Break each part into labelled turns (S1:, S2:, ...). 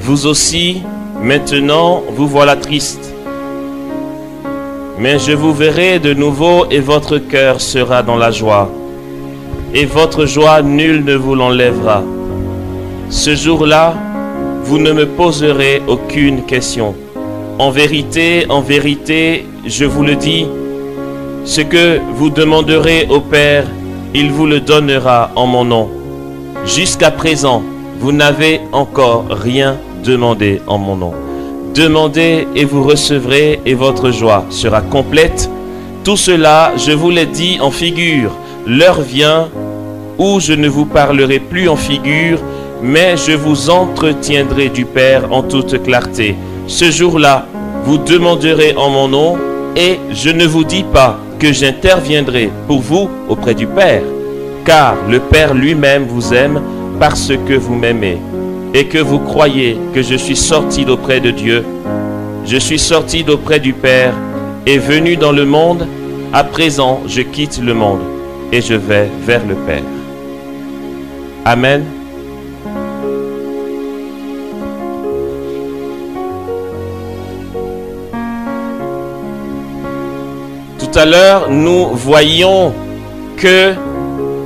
S1: Vous aussi, maintenant, vous voilà triste. Mais je vous verrai de nouveau et votre cœur sera dans la joie. Et votre joie, nul ne vous l'enlèvera. Ce jour-là, vous ne me poserez aucune question. En vérité, je vous le dis, ce que vous demanderez au Père, il vous le donnera en mon nom. Jusqu'à présent, vous n'avez encore rien demandé en mon nom. Demandez et vous recevrez et votre joie sera complète. Tout cela, je vous l'ai dit en figure. L'heure vient où je ne vous parlerai plus en figure, mais je vous entretiendrai du Père en toute clarté. Ce jour-là, vous demanderez en mon nom, et je ne vous dis pas que j'interviendrai pour vous auprès du Père, car le Père lui-même vous aime parce que vous m'aimez, et que vous croyez que je suis sorti d'auprès de Dieu. Je suis sorti d'auprès du Père et venu dans le monde. À présent, je quitte le monde et je vais vers le Père. Amen. Tout à l'heure, nous voyions que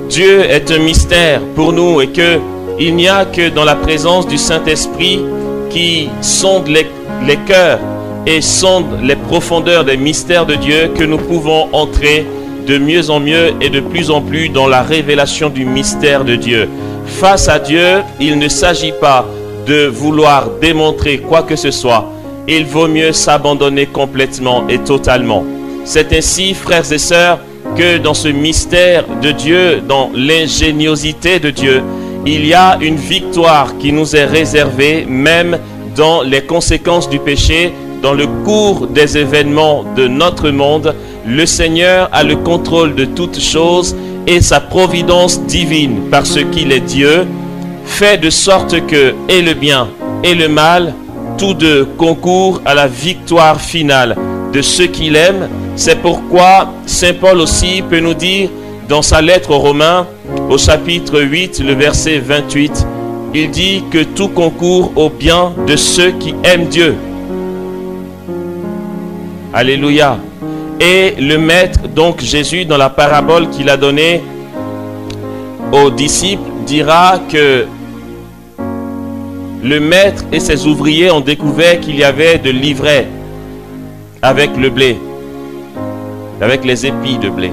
S1: Dieu est un mystère pour nous et que il n'y a que dans la présence du Saint-Esprit qui sonde les cœurs et sonde les profondeurs des mystères de Dieu que nous pouvons entrer de mieux en mieux et de plus en plus dans la révélation du mystère de Dieu. Face à Dieu, il ne s'agit pas de vouloir démontrer quoi que ce soit. Il vaut mieux s'abandonner complètement et totalement. C'est ainsi, frères et sœurs, que dans ce mystère de Dieu, dans l'ingéniosité de Dieu, il y a une victoire qui nous est réservée, même dans les conséquences du péché, dans le cours des événements de notre monde. Le Seigneur a le contrôle de toutes choses et sa providence divine, parce qu'il est Dieu, fait de sorte que et le bien et le mal, tous deux concourent à la victoire finale de ceux qu'il aime. C'est pourquoi Saint Paul aussi peut nous dire dans sa lettre aux Romains, au chapitre 8, le verset 28, il dit que tout concourt au bien de ceux qui aiment Dieu. Alléluia. Et le Maître, donc Jésus, dans la parabole qu'il a donnée aux disciples, dira que le Maître et ses ouvriers ont découvert qu'il y avait de l'ivraie avec le blé, avec les épis de blé.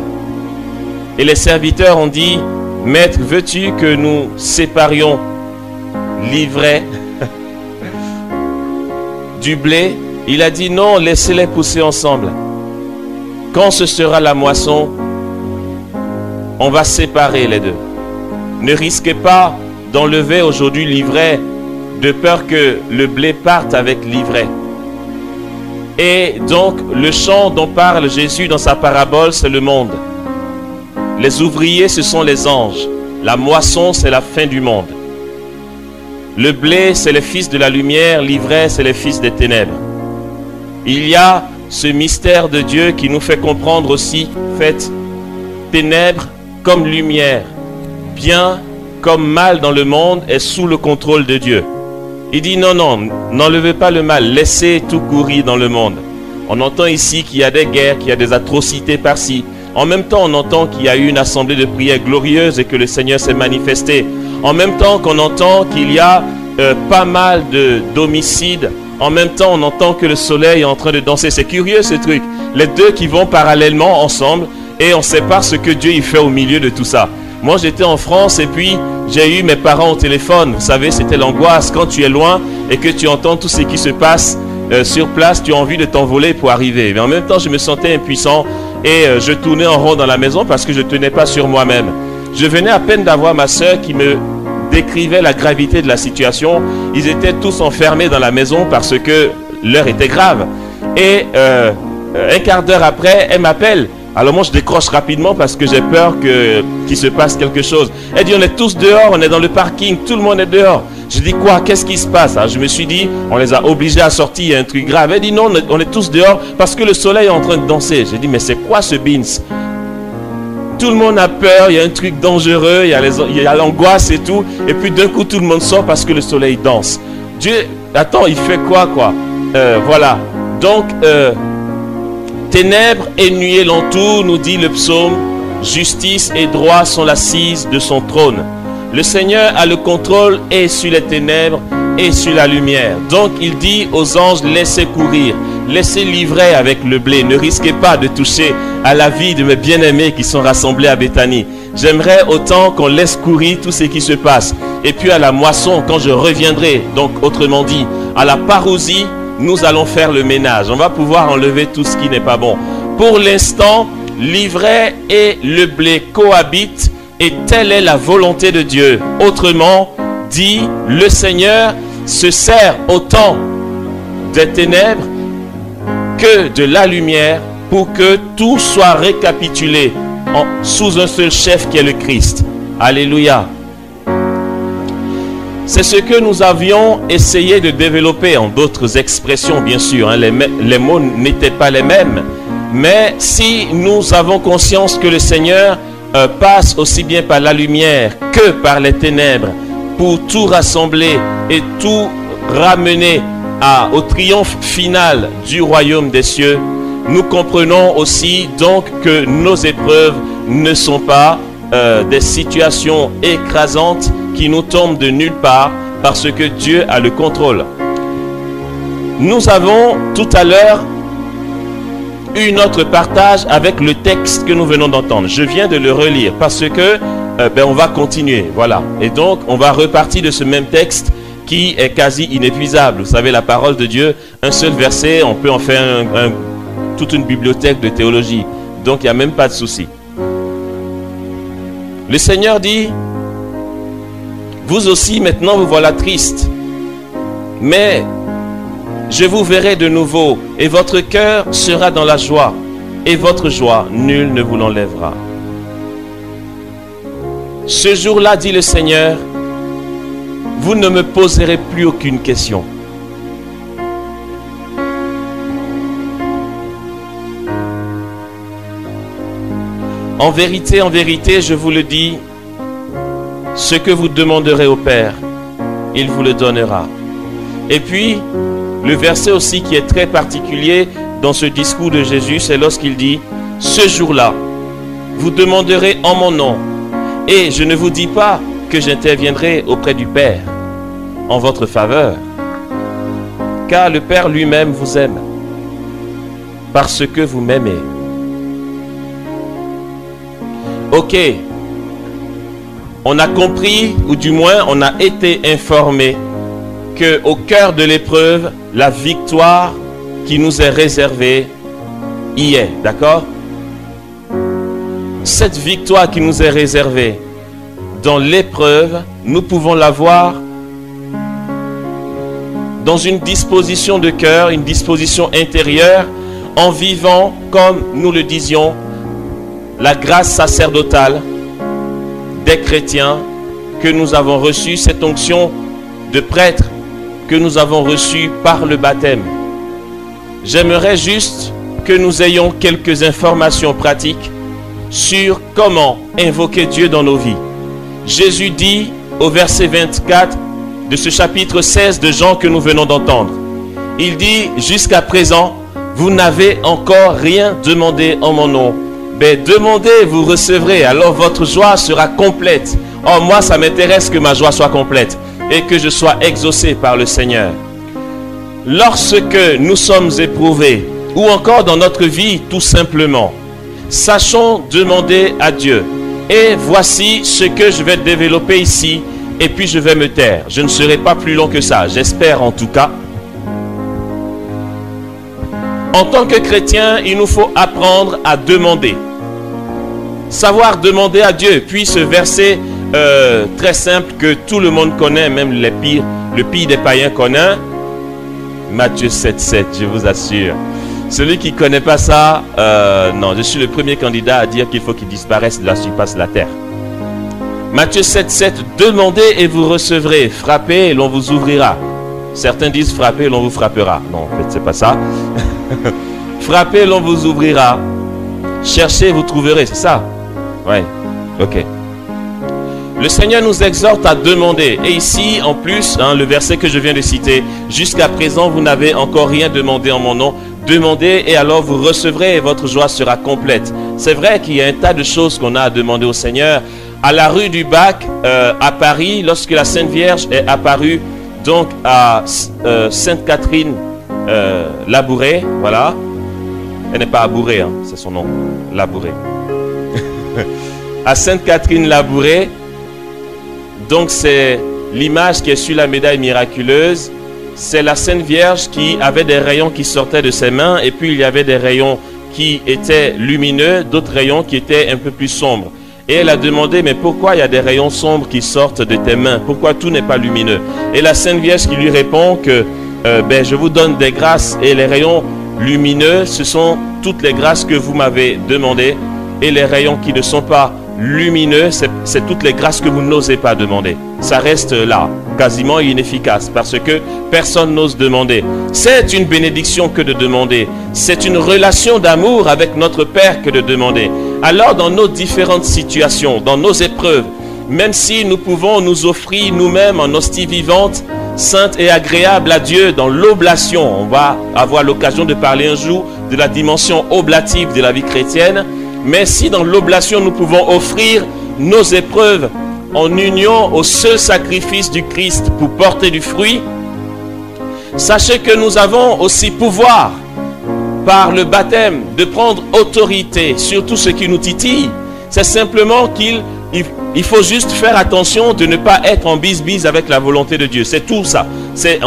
S1: Et les serviteurs ont dit, Maître, veux-tu que nous séparions l'ivraie du blé? Il a dit, non, laissez-les pousser ensemble. Quand ce sera la moisson, on va séparer les deux. Ne risquez pas d'enlever aujourd'hui l'ivraie de peur que le blé parte avec l'ivraie. Et donc, le champ dont parle Jésus dans sa parabole, c'est le monde. Les ouvriers, ce sont les anges. La moisson, c'est la fin du monde. Le blé, c'est les fils de la lumière. L'ivraie, c'est les fils des ténèbres. Il y a ce mystère de Dieu qui nous fait comprendre aussi, faites ténèbres comme lumière, bien comme mal dans le monde est sous le contrôle de Dieu. Il dit non, non, n'enlevez pas le mal, laissez tout courir dans le monde. On entend ici qu'il y a des guerres, qu'il y a des atrocités par-ci. En même temps, on entend qu'il y a eu une assemblée de prière glorieuse et que le Seigneur s'est manifesté. En même temps qu'on entend qu'il y a pas mal d'homicides. En même temps, on entend que le soleil est en train de danser. C'est curieux ce truc. Les deux qui vont parallèlement ensemble et on sait pas ce que Dieu y fait au milieu de tout ça. Moi, j'étais en France et puis j'ai eu mes parents au téléphone. Vous savez, c'était l'angoisse quand tu es loin et que tu entends tout ce qui se passe sur place. Tu as envie de t'envoler pour arriver. Mais en même temps, je me sentais impuissant et je tournais en rond dans la maison parce que je ne tenais pas sur moi-même. Je venais à peine d'avoir ma soeur qui me décrivait la gravité de la situation. Ils étaient tous enfermés dans la maison parce que l'heure était grave. Et un quart d'heure après, elle m'appelle. Alors moi je décroche rapidement parce que j'ai peur qu'il se passe quelque chose. Elle dit on est tous dehors, on est dans le parking, tout le monde est dehors. Je dis quoi, qu'est-ce qui se passe? Alors je me suis dit, on les a obligés à sortir, il y a un truc grave. Elle dit non, on est tous dehors parce que le soleil est en train de danser. J'ai dit mais c'est quoi ce beans? Tout le monde a peur, il y a un truc dangereux, il y a l'angoisse et tout. Et puis d'un coup tout le monde sort parce que le soleil danse. Dieu Attends, il fait quoi voilà. Donc, ténèbres et nuées l'entourent, nous dit le psaume. Justice et droit sont l'assise de son trône. Le Seigneur a le contrôle et sur les ténèbres et sur la lumière. Donc il dit aux anges, laissez courir, laissez livrer avec le blé. Ne risquez pas de toucher à la vie de mes bien-aimés qui sont rassemblés à Béthanie. J'aimerais autant qu'on laisse courir tout ce qui se passe. Et puis à la moisson, quand je reviendrai, donc autrement dit, à la parousie, nous allons faire le ménage. On va pouvoir enlever tout ce qui n'est pas bon. Pour l'instant, l'ivraie et le blé cohabitent et telle est la volonté de Dieu. Autrement dit, le Seigneur se sert autant des ténèbres que de la lumière pour que tout soit récapitulé sous un seul chef qui est le Christ. Alléluia. C'est ce que nous avions essayé de développer en d'autres expressions, bien sûr. Hein. Les mots n'étaient pas les mêmes. Mais si nous avons conscience que le Seigneur passe aussi bien par la lumière que par les ténèbres pour tout rassembler et tout ramener au triomphe final du royaume des cieux, nous comprenons aussi donc que nos épreuves ne sont pas des situations écrasantes qui nous tombent de nulle part parce que Dieu a le contrôle. Nous avons tout à l'heure eu notre partage avec le texte que nous venons d'entendre. Je viens de le relire parce que on va continuer. Voilà. Et donc, on va repartir de ce même texte qui est quasi inépuisable. Vous savez, la parole de Dieu, un seul verset, on peut en faire toute une bibliothèque de théologie. Donc, il n'y a même pas de souci. Le Seigneur dit, vous aussi, maintenant, vous voilà triste. Mais je vous verrai de nouveau, et votre cœur sera dans la joie, et votre joie, nul ne vous l'enlèvera. Ce jour-là, dit le Seigneur, vous ne me poserez plus aucune question. En vérité, je vous le dis, ce que vous demanderez au Père, il vous le donnera. Et puis, le verset aussi qui est très particulier dans ce discours de Jésus, c'est lorsqu'il dit, ce jour-là, vous demanderez en mon nom, et je ne vous dis pas que j'interviendrai auprès du Père en votre faveur, car le Père lui-même vous aime, parce que vous m'aimez. Ok, on a compris, ou du moins on a été informé qu'au cœur de l'épreuve, la victoire qui nous est réservée y est, d'accord? Cette victoire qui nous est réservée dans l'épreuve, nous pouvons l'avoir dans une disposition de cœur, une disposition intérieure, en vivant, comme nous le disions, la grâce sacerdotale des chrétiens que nous avons reçue, cette onction de prêtre que nous avons reçue par le baptême. J'aimerais juste que nous ayons quelques informations pratiques sur comment invoquer Dieu dans nos vies. Jésus dit au verset 24 de ce chapitre 16 de Jean que nous venons d'entendre. Il dit, jusqu'à présent, vous n'avez encore rien demandé en mon nom. Mais demandez, vous recevrez, alors votre joie sera complète. Oh, moi, ça m'intéresse que ma joie soit complète et que je sois exaucé par le Seigneur. Lorsque nous sommes éprouvés, ou encore dans notre vie tout simplement, sachons demander à Dieu. Et voici ce que je vais développer ici, et puis je vais me taire. Je ne serai pas plus long que ça, j'espère en tout cas. En tant que chrétien, il nous faut apprendre à demander. Savoir demander à Dieu. Puis ce verset très simple que tout le monde connaît, même le pire des païens connaît. Matthieu 7,7, je vous assure. Celui qui ne connaît pas ça, non, je suis le premier candidat à dire qu'il faut qu'il disparaisse de la surface de la terre. Matthieu 7,7, demandez et vous recevrez, frappez et l'on vous ouvrira. Certains disent frappez et l'on vous frappera. Non, en fait, c'est pas ça. Frappez et l'on vous ouvrira. Cherchez et vous trouverez, c'est ça? Ouais, ok. Le Seigneur nous exhorte à demander. Et ici, en plus, le verset que je viens de citer, jusqu'à présent, vous n'avez encore rien demandé en mon nom. Demandez et alors vous recevrez et votre joie sera complète. C'est vrai qu'il y a un tas de choses qu'on a à demander au Seigneur. À la rue du Bac, à Paris, lorsque la Sainte Vierge est apparue, donc à Sainte-Catherine Labouré, voilà. Elle n'est pas Abouré, c'est son nom, Labouré. À Sainte-Catherine Labouré, donc c'est l'image qui est sur la médaille miraculeuse. C'est la Sainte Vierge qui avait des rayons qui sortaient de ses mains, et puis il y avait des rayons qui étaient lumineux, d'autres rayons qui étaient un peu plus sombres. Et elle a demandé, mais pourquoi il y a des rayons sombres qui sortent de tes mains? Pourquoi tout n'est pas lumineux? Et la Sainte Vierge qui lui répond que je vous donne des grâces, et les rayons lumineux, ce sont toutes les grâces que vous m'avez demandées, et les rayons qui ne sont pas lumineux, c'est toutes les grâces que vous n'osez pas demander. Ça reste là, quasiment inefficace, parce que personne n'ose demander. C'est une bénédiction que de demander. C'est une relation d'amour avec notre Père que de demander. Alors dans nos différentes situations, dans nos épreuves, même si nous pouvons nous offrir nous-mêmes en hostie vivante, sainte et agréable à Dieu dans l'oblation, on va avoir l'occasion de parler un jour de la dimension oblative de la vie chrétienne. Mais si dans l'oblation nous pouvons offrir nos épreuves en union au seul sacrifice du Christ pour porter du fruit, sachez que nous avons aussi pouvoir par le baptême de prendre autorité sur tout ce qui nous titille. C'est simplement qu'il faut juste faire attention de ne pas être en bise-bise avec la volonté de Dieu. C'est tout ça. C'est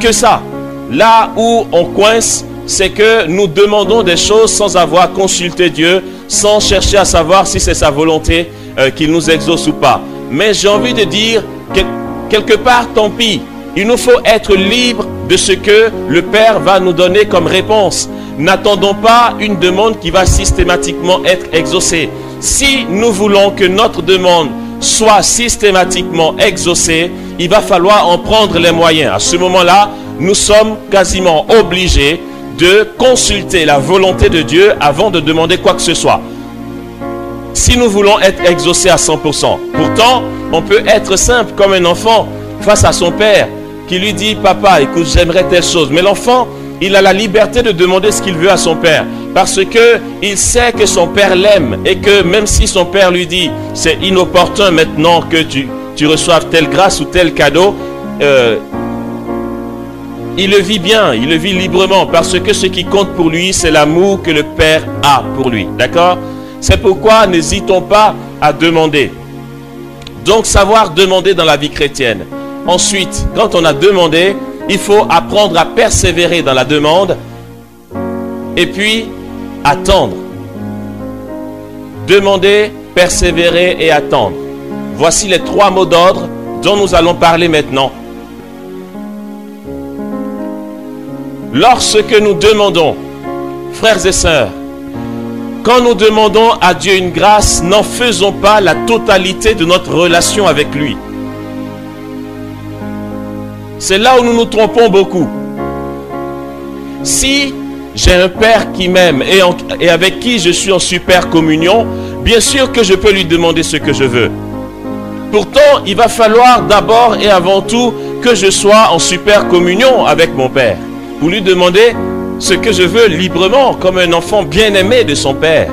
S1: que ça. Là où on coince, c'est que nous demandons des choses sans avoir consulté Dieu, sans chercher à savoir si c'est sa volonté qu'il nous exauce ou pas. Mais j'ai envie de dire, quelque part, tant pis. Il nous faut être libre de ce que le Père va nous donner comme réponse. N'attendons pas une demande qui va systématiquement être exaucée. Si nous voulons que notre demande soit systématiquement exaucée, il va falloir en prendre les moyens. À ce moment-là, nous sommes quasiment obligés de consulter la volonté de Dieu avant de demander quoi que ce soit. Si nous voulons être exaucés à 100%. Pourtant, on peut être simple comme un enfant face à son père qui lui dit « Papa, écoute, j'aimerais telle chose ». Mais l'enfant, il a la liberté de demander ce qu'il veut à son père. Parce qu'il sait que son père l'aime. Et que même si son père lui dit « C'est inopportun maintenant que tu reçoives telle grâce ou tel cadeau », il le vit bien, il le vit librement, parce que ce qui compte pour lui, c'est l'amour que le Père a pour lui. D'accord? C'est pourquoi n'hésitons pas à demander. Donc, savoir demander dans la vie chrétienne. Ensuite, quand on a demandé, il faut apprendre à persévérer dans la demande et puis attendre. Demander, persévérer et attendre. Voici les 3 mots d'ordre dont nous allons parler maintenant. Lorsque nous demandons, frères et sœurs, quand nous demandons à Dieu une grâce, n'en faisons pas la totalité de notre relation avec lui. C'est là où nous nous trompons beaucoup. Si j'ai un Père qui m'aime et avec qui je suis en super communion, bien sûr que je peux lui demander ce que je veux. Pourtant, il va falloir d'abord et avant tout que je sois en super communion avec mon Père, pour lui demander ce que je veux librement, comme un enfant bien-aimé de son Père.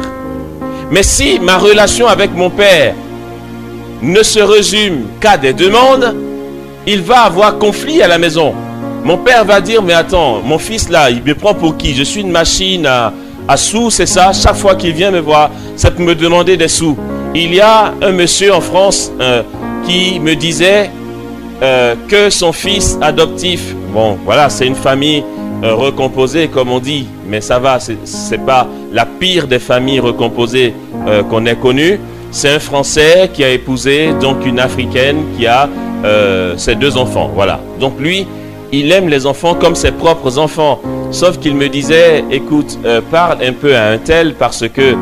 S1: Mais si ma relation avec mon Père ne se résume qu'à des demandes, il va avoir conflit à la maison. Mon Père va dire, mais attends, mon fils là, il me prend pour qui? Je suis une machine à sous, c'est ça? Chaque fois qu'il vient me voir, c'est pour me demander des sous. Il y a un monsieur en France qui me disait que son fils adoptif, bon voilà, c'est une famille recomposée comme on dit, mais ça va, c'est pas la pire des familles recomposées qu'on ait connues. C'est un Français qui a épousé donc une Africaine qui a ses 2 enfants, voilà. Donc lui, il aime les enfants comme ses propres enfants, sauf qu'il me disait, écoute, parle un peu à un tel parce que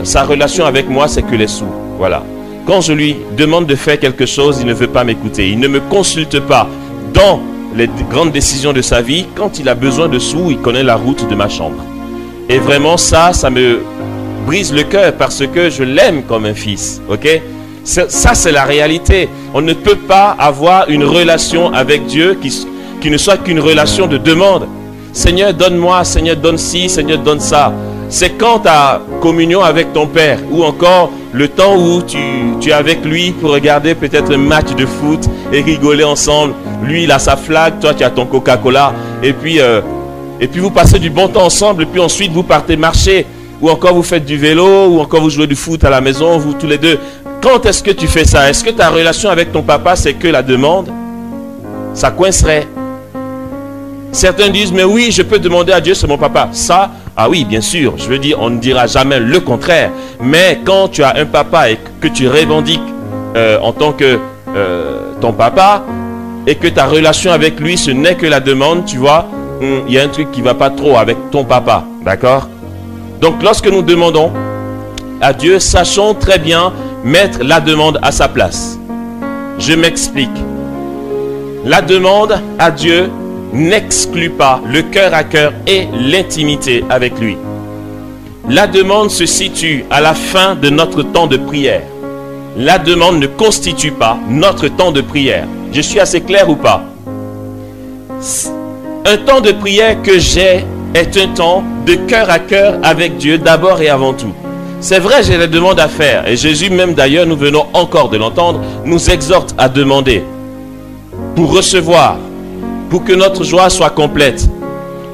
S1: sa relation avec moi, c'est que les sous, voilà. Quand je lui demande de faire quelque chose, il ne veut pas m'écouter. Il ne me consulte pas dans les grandes décisions de sa vie. Quand il a besoin de sous, il connaît la route de ma chambre. Et vraiment ça me brise le cœur parce que je l'aime comme un fils, ok? Ça, c'est la réalité. On ne peut pas avoir une relation avec Dieu qui ne soit qu'une relation de demande. Seigneur, donne-moi, Seigneur, donne ci, Seigneur, donne ça. C'est quand ta communion avec ton Père, ou encore le temps où tu es avec lui pour regarder peut-être un match de foot et rigoler ensemble. Lui, il a sa flag, toi, tu as ton Coca-Cola. Et puis vous passez du bon temps ensemble. Et puis ensuite, vous partez marcher. Ou encore vous faites du vélo. Ou encore vous jouez du foot à la maison, vous tous les deux. Quand est-ce que tu fais ça? Est-ce que ta relation avec ton papa, c'est que la demande? Ça coincerait. Certains disent, mais oui, je peux demander à Dieu, c'est mon papa. Ça, ah oui, bien sûr. Je veux dire, on ne dira jamais le contraire. Mais quand tu as un papa et que tu revendiques en tant que ton papa, et que ta relation avec lui, ce n'est que la demande, tu vois, il y a un truc qui ne va pas trop avec ton papa. D'accord? Donc, lorsque nous demandons à Dieu, sachons très bien mettre la demande à sa place. Je m'explique. La demande à Dieu n'exclut pas le cœur à cœur et l'intimité avec lui. La demande se situe à la fin de notre temps de prière. La demande ne constitue pas notre temps de prière. Je suis assez clair ou pas? Un temps de prière que j'ai est un temps de cœur à cœur avec Dieu d'abord et avant tout. C'est vrai, j'ai des demandes à faire. Et Jésus même d'ailleurs, nous venons encore de l'entendre, nous exhorte à demander pour recevoir, pour que notre joie soit complète.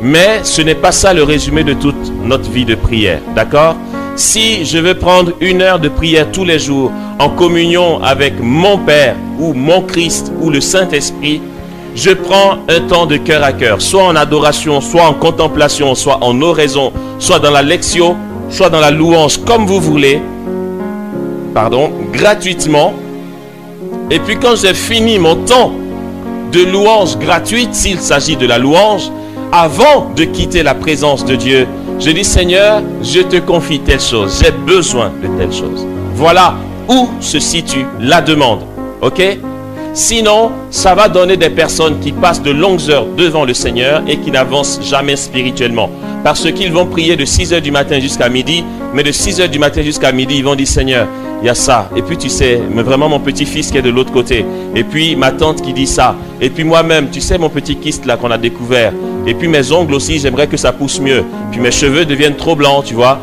S1: Mais ce n'est pas ça le résumé de toute notre vie de prière. D'accord? Si je veux prendre 1 heure de prière tous les jours en communion avec mon Père ou mon Christ ou le Saint-Esprit, je prends un temps de cœur à cœur, soit en adoration, soit en contemplation, soit en oraison, soit dans la lectio, soit dans la louange, comme vous voulez, gratuitement. Et puis quand j'ai fini mon temps de louange gratuite, s'il s'agit de la louange, avant de quitter la présence de Dieu, je dis, Seigneur, je te confie telle chose, j'ai besoin de telle chose. Voilà où se situe la demande. Ok? Sinon, ça va donner des personnes qui passent de longues heures devant le Seigneur et qui n'avancent jamais spirituellement. Parce qu'ils vont prier de 6 heures du matin jusqu'à midi, mais de 6 heures du matin jusqu'à midi, ils vont dire, Seigneur, il y a ça. Et puis tu sais, mais vraiment mon petit-fils qui est de l'autre côté. Et puis ma tante qui dit ça. Et puis moi-même, tu sais, mon petit kyste là qu'on a découvert. Et puis mes ongles aussi, j'aimerais que ça pousse mieux. Puis mes cheveux deviennent trop blancs, tu vois.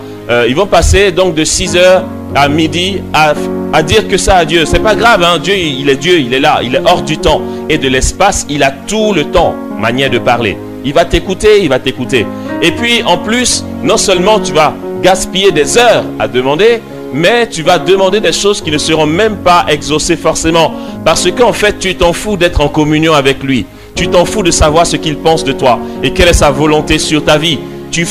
S1: Ils vont passer donc de 6 heures à midi à dire que ça à Dieu. C'est pas grave, hein? Dieu, il est là, il est hors du temps et de l'espace, il a tout le temps, manière de parler. Il va t'écouter, il va t'écouter. Et puis en plus, non seulement tu vas gaspiller des heures à demander, mais tu vas demander des choses qui ne seront même pas exaucées forcément. Parce qu'en fait, tu t'en fous d'être en communion avec lui. Tu t'en fous de savoir ce qu'il pense de toi et quelle est sa volonté sur ta vie. Tu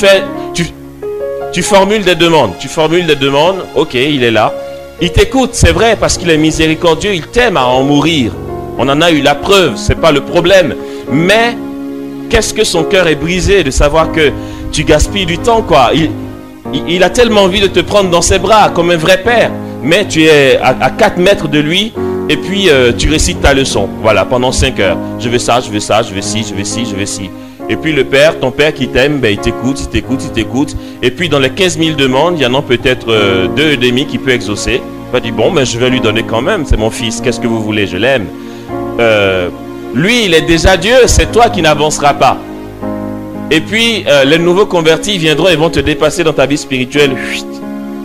S1: formules des demandes. Tu formules des demandes, ok, il est là. Il t'écoute, c'est vrai, parce qu'il est miséricordieux, il t'aime à en mourir. On en a eu la preuve, c'est pas le problème. Mais qu'est-ce que son cœur est brisé de savoir que tu gaspilles du temps, quoi. Il a tellement envie de te prendre dans ses bras comme un vrai père. Mais tu es à 4 mètres de lui et puis tu récites ta leçon. Voilà, pendant 5 heures. Je veux ça, je veux ça, je veux ci, je veux ci, je veux ci. Et puis le père, ton père qui t'aime, ben, il t'écoute, il t'écoute, il t'écoute. Et puis dans les 15 000 demandes, il y en a peut-être 2,5 qui peut exaucer. Il va dire, bon, mais je vais lui donner quand même, c'est mon fils, qu'est-ce que vous voulez, je l'aime. Lui, il est déjà Dieu, c'est toi qui n'avanceras pas. Et puis les nouveaux convertis viendront et vont te dépasser dans ta vie spirituelle.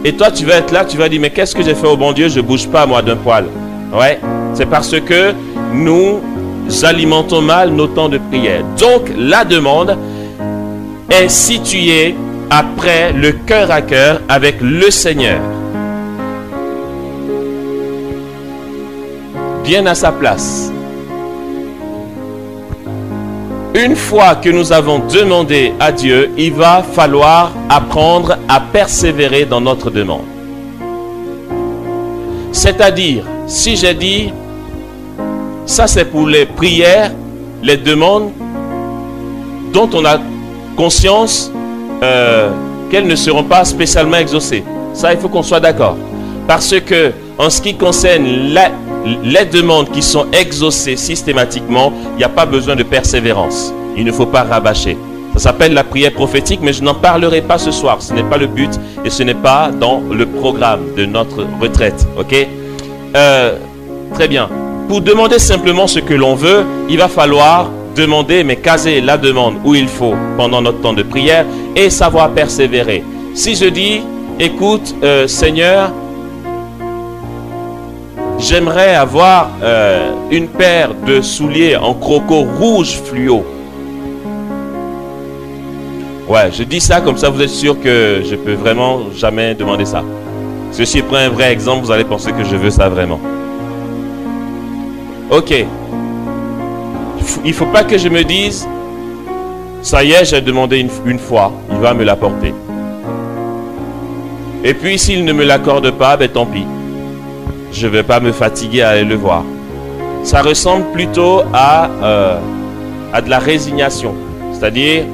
S1: Et toi, tu vas être là, tu vas dire, mais qu'est-ce que j'ai fait au bon Dieu? Je ne bouge pas, moi, d'un poil. Ouais, c'est parce que nous alimentons mal nos temps de prière. Donc, la demande est située après le cœur à cœur avec le Seigneur. Bien à sa place. Une fois que nous avons demandé à Dieu, il va falloir apprendre à persévérer dans notre demande. C'est-à-dire, si j'ai dit, ça c'est pour les prières, les demandes dont on a conscience qu'elles ne seront pas spécialement exaucées. Ça, il faut qu'on soit d'accord. Parce que, en ce qui concerne les demandes qui sont exaucées systématiquement, il n'y a pas besoin de persévérance. Il ne faut pas rabâcher. Ça s'appelle la prière prophétique, mais je n'en parlerai pas ce soir. Ce n'est pas le but et ce n'est pas dans le programme de notre retraite. Ok? Très bien. Pour demander simplement ce que l'on veut, il va falloir demander, mais caser la demande où il faut pendant notre temps de prière et savoir persévérer. Si je dis, écoute, Seigneur, j'aimerais avoir une paire de souliers en croco rouge fluo. Ouais, je dis ça comme ça, vous êtes sûr que je peux vraiment jamais demander ça. Si je prends un vrai exemple, vous allez penser que je veux ça vraiment. Ok. Il ne faut pas que je me dise, ça y est, j'ai demandé une fois, il va me l'apporter. Et puis s'il ne me l'accorde pas, ben tant pis. Je ne vais pas me fatiguer à aller le voir. Ça ressemble plutôt à de la résignation. C'est-à-dire,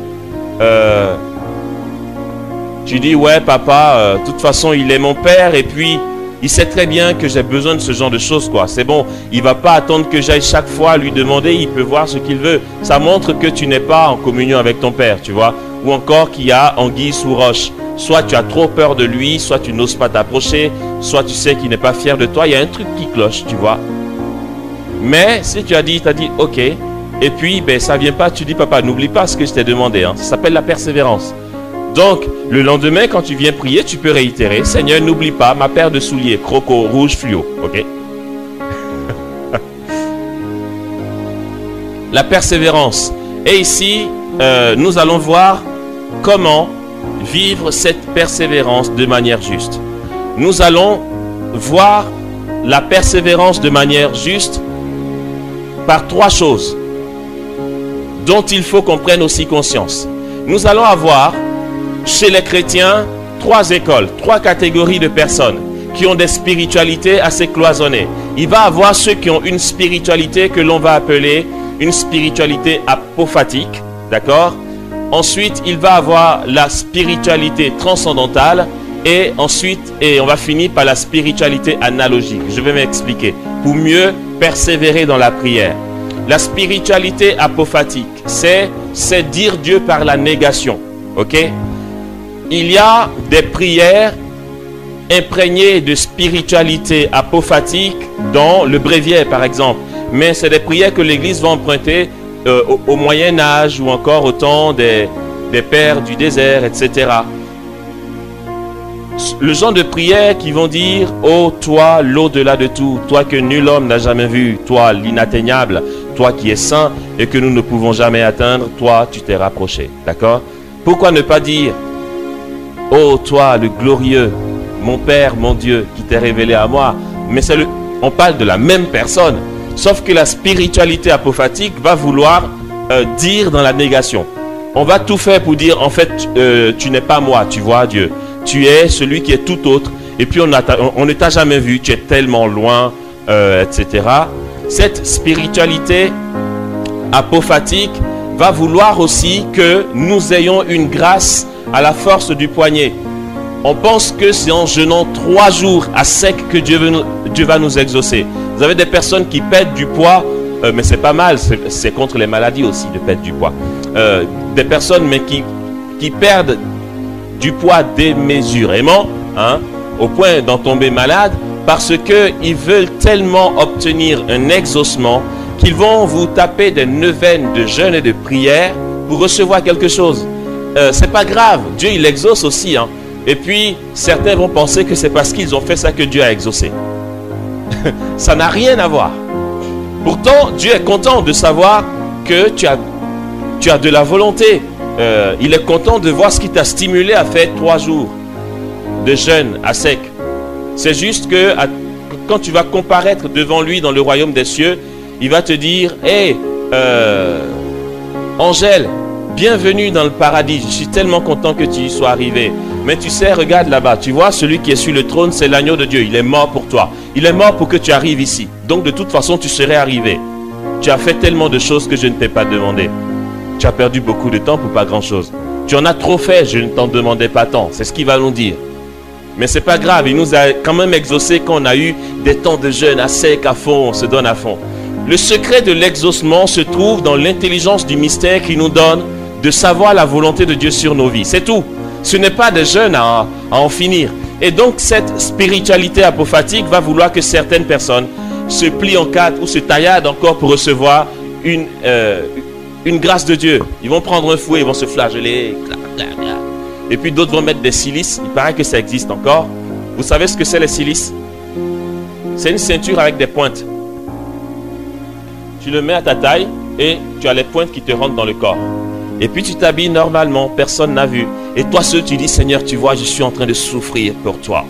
S1: tu dis, ouais papa, de toute façon il est mon père et puis il sait très bien que j'ai besoin de ce genre de choses, quoi. C'est bon, il ne va pas attendre que j'aille chaque fois lui demander, il peut voir ce qu'il veut. Ça montre que tu n'es pas en communion avec ton père, tu vois. Ou encore qu'il y a anguille sous roche. Soit tu as trop peur de lui, soit tu n'oses pas t'approcher, soit tu sais qu'il n'est pas fier de toi. Il y a un truc qui cloche, tu vois. Mais si tu as dit, ok, et puis ben, ça ne vient pas, tu dis papa, n'oublie pas ce que je t'ai demandé. Hein. Ça s'appelle la persévérance. Donc, le lendemain, quand tu viens prier, tu peux réitérer. Seigneur, n'oublie pas ma paire de souliers, croco, rouge, fluo. Ok. La persévérance. Et ici, nous allons voir comment vivre cette persévérance de manière juste. Nous allons voir la persévérance de manière juste par trois choses dont il faut qu'on prenne aussi conscience. Nous allons avoir chez les chrétiens trois écoles, trois catégories de personnes qui ont des spiritualités assez cloisonnées. Il va y avoir ceux qui ont une spiritualité que l'on va appeler une spiritualité apophatique, d'accord? Ensuite, il va avoir la spiritualité transcendantale et ensuite, on va finir par la spiritualité analogique. Je vais m'expliquer pour mieux persévérer dans la prière. La spiritualité apophatique, c'est dire Dieu par la négation, ok? Il y a des prières imprégnées de spiritualité apophatique dans le bréviaire, par exemple. Mais c'est des prières que l'Église va emprunter au Moyen-Âge ou encore au temps des pères du désert, etc. Le genre de prières qui vont dire « Oh, toi, l'au-delà de tout, toi que nul homme n'a jamais vu, toi, l'inatteignable, toi qui es saint et que nous ne pouvons jamais atteindre, toi, tu t'es rapproché. » D'accord? Pourquoi ne pas dire « Oh, toi, le glorieux, mon Père, mon Dieu, qui t'est révélé à moi ?» Mais on parle de la même personne. Sauf que la spiritualité apophatique va vouloir dire dans la négation. On va tout faire pour dire, en fait, tu n'es pas moi, tu vois Dieu. Tu es celui qui est tout autre. Et puis on ne t'a jamais vu, tu es tellement loin, etc. Cette spiritualité apophatique va vouloir aussi que nous ayons une grâce à la force du poignet. On pense que c'est en jeûnant 3 jours à sec que Dieu va nous exaucer. Vous avez des personnes qui perdent du poids, mais c'est pas mal, c'est contre les maladies aussi de perdre du poids. Des personnes mais qui perdent du poids démesurément, hein, au point d'en tomber malade, parce qu'ils veulent tellement obtenir un exaucement qu'ils vont vous taper des neuvaines de jeûne et de prière pour recevoir quelque chose. C'est pas grave, Dieu il exauce aussi, hein. Et puis, certains vont penser que c'est parce qu'ils ont fait ça que Dieu a exaucé. Ça n'a rien à voir. Pourtant, Dieu est content de savoir que tu as de la volonté. Il est content de voir ce qui t'a stimulé à faire 3 jours de jeûne à sec. C'est juste que quand tu vas comparaître devant lui dans le royaume des cieux, il va te dire, hey, Angèle, bienvenue dans le paradis. Je suis tellement content que tu y sois arrivé. Mais tu sais, regarde là-bas. Tu vois, celui qui est sur le trône, c'est l'agneau de Dieu. Il est mort pour toi. Il est mort pour que tu arrives ici. Donc, de toute façon, tu serais arrivé. Tu as fait tellement de choses que je ne t'ai pas demandé. Tu as perdu beaucoup de temps pour pas grand-chose. Tu en as trop fait, je ne t'en demandais pas tant. C'est ce qu'il va nous dire. Mais c'est pas grave. Il nous a quand même exaucé quand on a eu des temps de jeûne à sec, à fond. On se donne à fond. Le secret de l'exaucement se trouve dans l'intelligence du mystère qui nous donne de savoir la volonté de Dieu sur nos vies. C'est tout. Ce n'est pas des jeûnes à en finir. Et donc cette spiritualité apophatique va vouloir que certaines personnes se plient en quatre ou se tailladent encore pour recevoir une grâce de Dieu. Ils vont prendre un fouet, ils vont se flageller. Et puis d'autres vont mettre des cilices. Il paraît que ça existe encore. Vous savez ce que c'est les cilices? C'est une ceinture avec des pointes. Tu le mets à ta taille et tu as les pointes qui te rentrent dans le corps. Et puis tu t'habilles normalement, personne n'a vu. Et toi seul tu dis, Seigneur, tu vois, je suis en train de souffrir pour toi.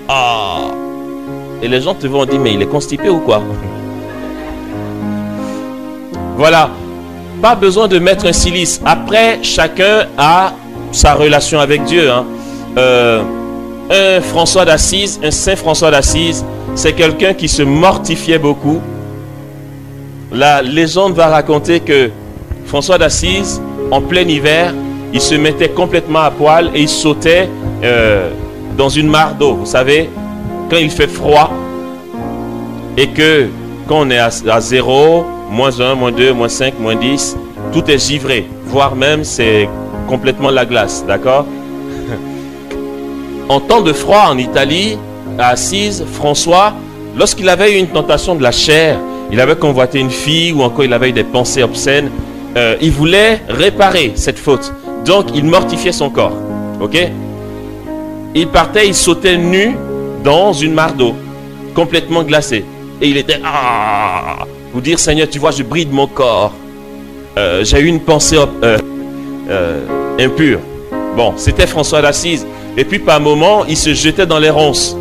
S1: Ah! Et les gens te vont dire, mais il est constipé ou quoi? Voilà. Pas besoin de mettre un cilice. Après, chacun a sa relation avec Dieu. Hein. Un François d'Assise, un Saint François d'Assise, c'est quelqu'un qui se mortifiait beaucoup. La légende va raconter que François d'Assise, en plein hiver, il se mettait complètement à poil et il sautait dans une mare d'eau. Vous savez, quand il fait froid et que quand on est à 0, moins 1, moins 2, moins 5, moins 10, tout est givré, voire même c'est complètement la glace, d'accord? En temps de froid en Italie, à Assise, François, lorsqu'il avait eu une tentation de la chair, il avait convoité une fille ou encore il avait eu des pensées obscènes, il voulait réparer cette faute. Donc il mortifiait son corps, ok? Il partait, il sautait nu dans une mare d'eau, complètement glacée. Et il était, vous dire, Seigneur, tu vois, je bride mon corps. J'ai eu une pensée impure. Bon, c'était François d'Assise. Et puis par moment, il se jetait dans les ronces.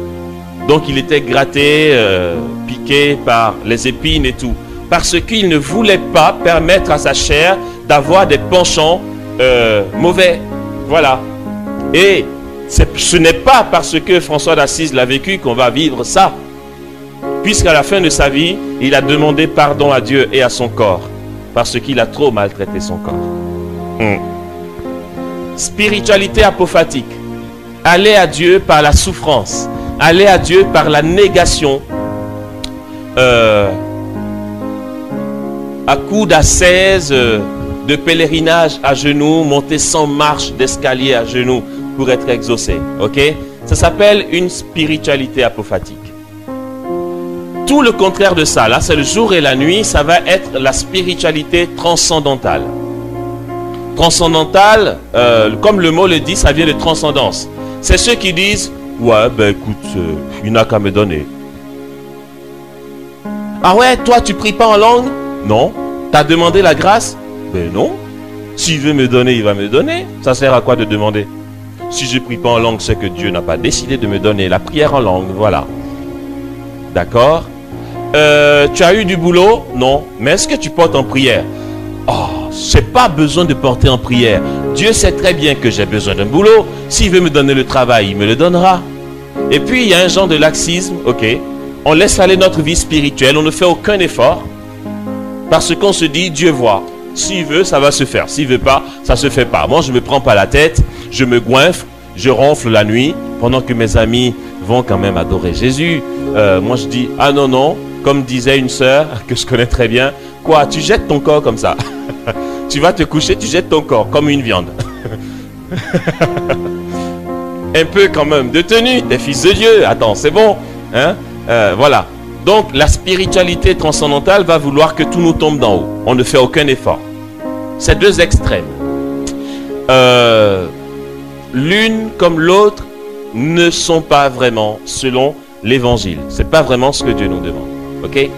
S1: Donc il était gratté, piqué par les épines et tout. Parce qu'il ne voulait pas permettre à sa chair d'avoir des penchants mauvais. Voilà. Et ce n'est pas parce que François d'Assise l'a vécu qu'on va vivre ça. Puisqu'à la fin de sa vie, il a demandé pardon à Dieu et à son corps. Parce qu'il a trop maltraité son corps. Spiritualité apophatique. Aller à Dieu par la souffrance. Aller à Dieu par la négation. À coups d'ascèse, de pèlerinage à genoux, monter 100 marches d'escalier à genoux pour être exaucé. Ok? Ça s'appelle une spiritualité apophatique. Tout le contraire de ça, là c'est le jour et la nuit, ça va être la spiritualité transcendantale. Transcendantale, comme le mot le dit, ça vient de transcendance. C'est ceux qui disent, ouais, ben écoute, il n'a qu'à me donner. Ah ouais, toi tu pries pas en langue? Non. T'as demandé la grâce? Ben non. S'il veut me donner, il va me donner. Ça sert à quoi de demander? Si je prie pas en langue, c'est que Dieu n'a pas décidé de me donner la prière en langue, voilà. D'accord? Tu as eu du boulot? Non. Mais est-ce que tu portes en prière? Oh, j'ai pas besoin de porter en prière. Dieu sait très bien que j'ai besoin d'un boulot. S'il veut me donner le travail, il me le donnera. Et puis, il y a un genre de laxisme, ok? On laisse aller notre vie spirituelle, on ne fait aucun effort. Parce qu'on se dit, Dieu voit. S'il veut, ça va se faire. S'il veut pas, ça se fait pas. Moi, je me prends pas la tête, je me goinfre, je ronfle la nuit, pendant que mes amis vont quand même adorer Jésus. Moi, je dis, ah non, non. Comme disait une sœur que je connais très bien, quoi, tu jettes ton corps comme ça. Tu vas te coucher, tu jettes ton corps comme une viande. Un peu quand même de tenue, des fils de Dieu. Attends, c'est bon, hein? Voilà. Donc la spiritualité transcendantale va vouloir que tout nous tombe d'en haut. On ne fait aucun effort. C'est deux extrêmes. L'une comme l'autre ne sont pas vraiment selon l'évangile. C'est pas vraiment ce que Dieu nous demande. Ok?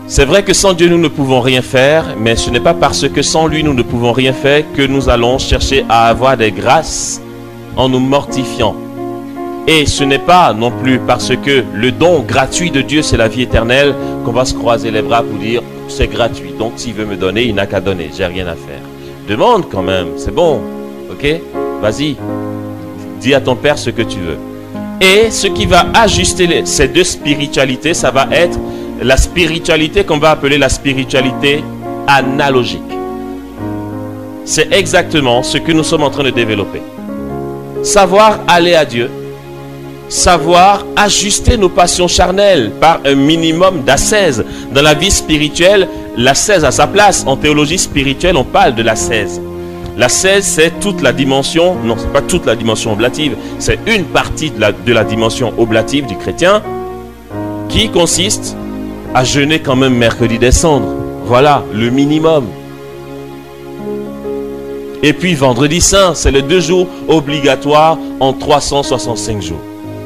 S1: C'est vrai que sans Dieu nous ne pouvons rien faire, mais ce n'est pas parce que sans lui nous ne pouvons rien faire que nous allons chercher à avoir des grâces en nous mortifiant. Et ce n'est pas non plus parce que le don gratuit de Dieu c'est la vie éternelle qu'on va se croiser les bras pour dire c'est gratuit, donc s'il veut me donner il n'a qu'à donner, j'ai rien à faire. Demande quand même, c'est bon, ok? Vas-y, dis à ton Père ce que tu veux. Et ce qui va ajuster ces deux spiritualités, ça va être la spiritualité qu'on va appeler la spiritualité analogique. C'est exactement ce que nous sommes en train de développer. Savoir aller à Dieu, savoir ajuster nos passions charnelles par un minimum d'ascèse. Dans la vie spirituelle, l'ascèse a sa place. En théologie spirituelle, on parle de l'ascèse. L'ascèse, c'est toute la dimension, non, c'est pas toute la dimension oblative, c'est une partie de la dimension oblative du chrétien qui consiste à jeûner quand même mercredi des cendres. Voilà, le minimum. Et puis vendredi saint, c'est les 2 jours obligatoires en 365 jours.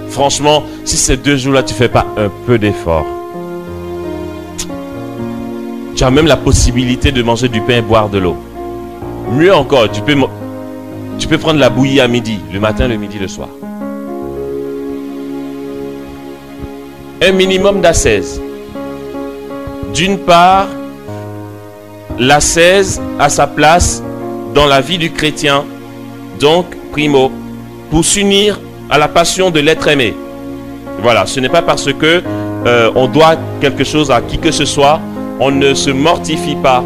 S1: Franchement, si ces 2 jours-là, tu ne fais pas un peu d'effort, tu as même la possibilité de manger du pain et boire de l'eau. Mieux encore, tu peux prendre la bouillie à midi, le matin, le midi, le soir. Un minimum d'ascèse. D'une part, l'ascèse a sa place dans la vie du chrétien, donc, primo, pour s'unir à la passion de l'être aimé. Voilà, ce n'est pas parce que on doit quelque chose à qui que ce soit, on ne se mortifie pas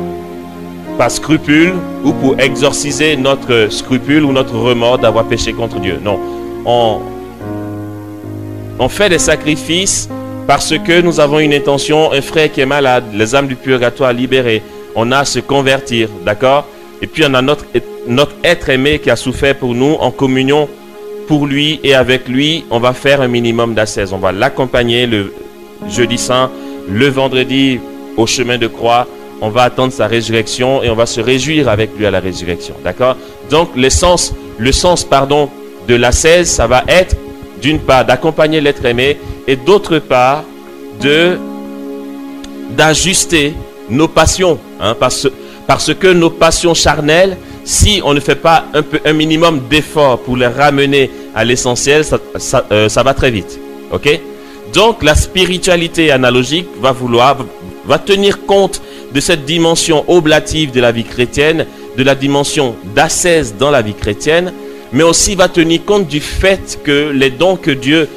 S1: par scrupule ou pour exorciser notre scrupule ou notre remords d'avoir péché contre Dieu. Non, on fait des sacrifices parce que nous avons une intention, un frère qui est malade, les âmes du purgatoire libérées, on a à se convertir, d'accord? Et puis on a notre être aimé qui a souffert pour nous, en communion pour lui et avec lui, on va faire un minimum d'ascèse. On va l'accompagner le jeudi saint, le vendredi au chemin de croix, on va attendre sa résurrection et on va se réjouir avec lui à la résurrection, d'accord? Donc le sens de l'ascèse, ça va être d'une part d'accompagner l'être aimé et d'autre part d'ajuster nos passions, hein, parce que nos passions charnelles, si on ne fait pas un minimum d'effort pour les ramener à l'essentiel, ça va très vite, ok? Donc la spiritualité analogique va tenir compte de cette dimension oblative de la vie chrétienne, de la dimension d'ascèse dans la vie chrétienne, mais aussi va tenir compte du fait que les dons que Dieu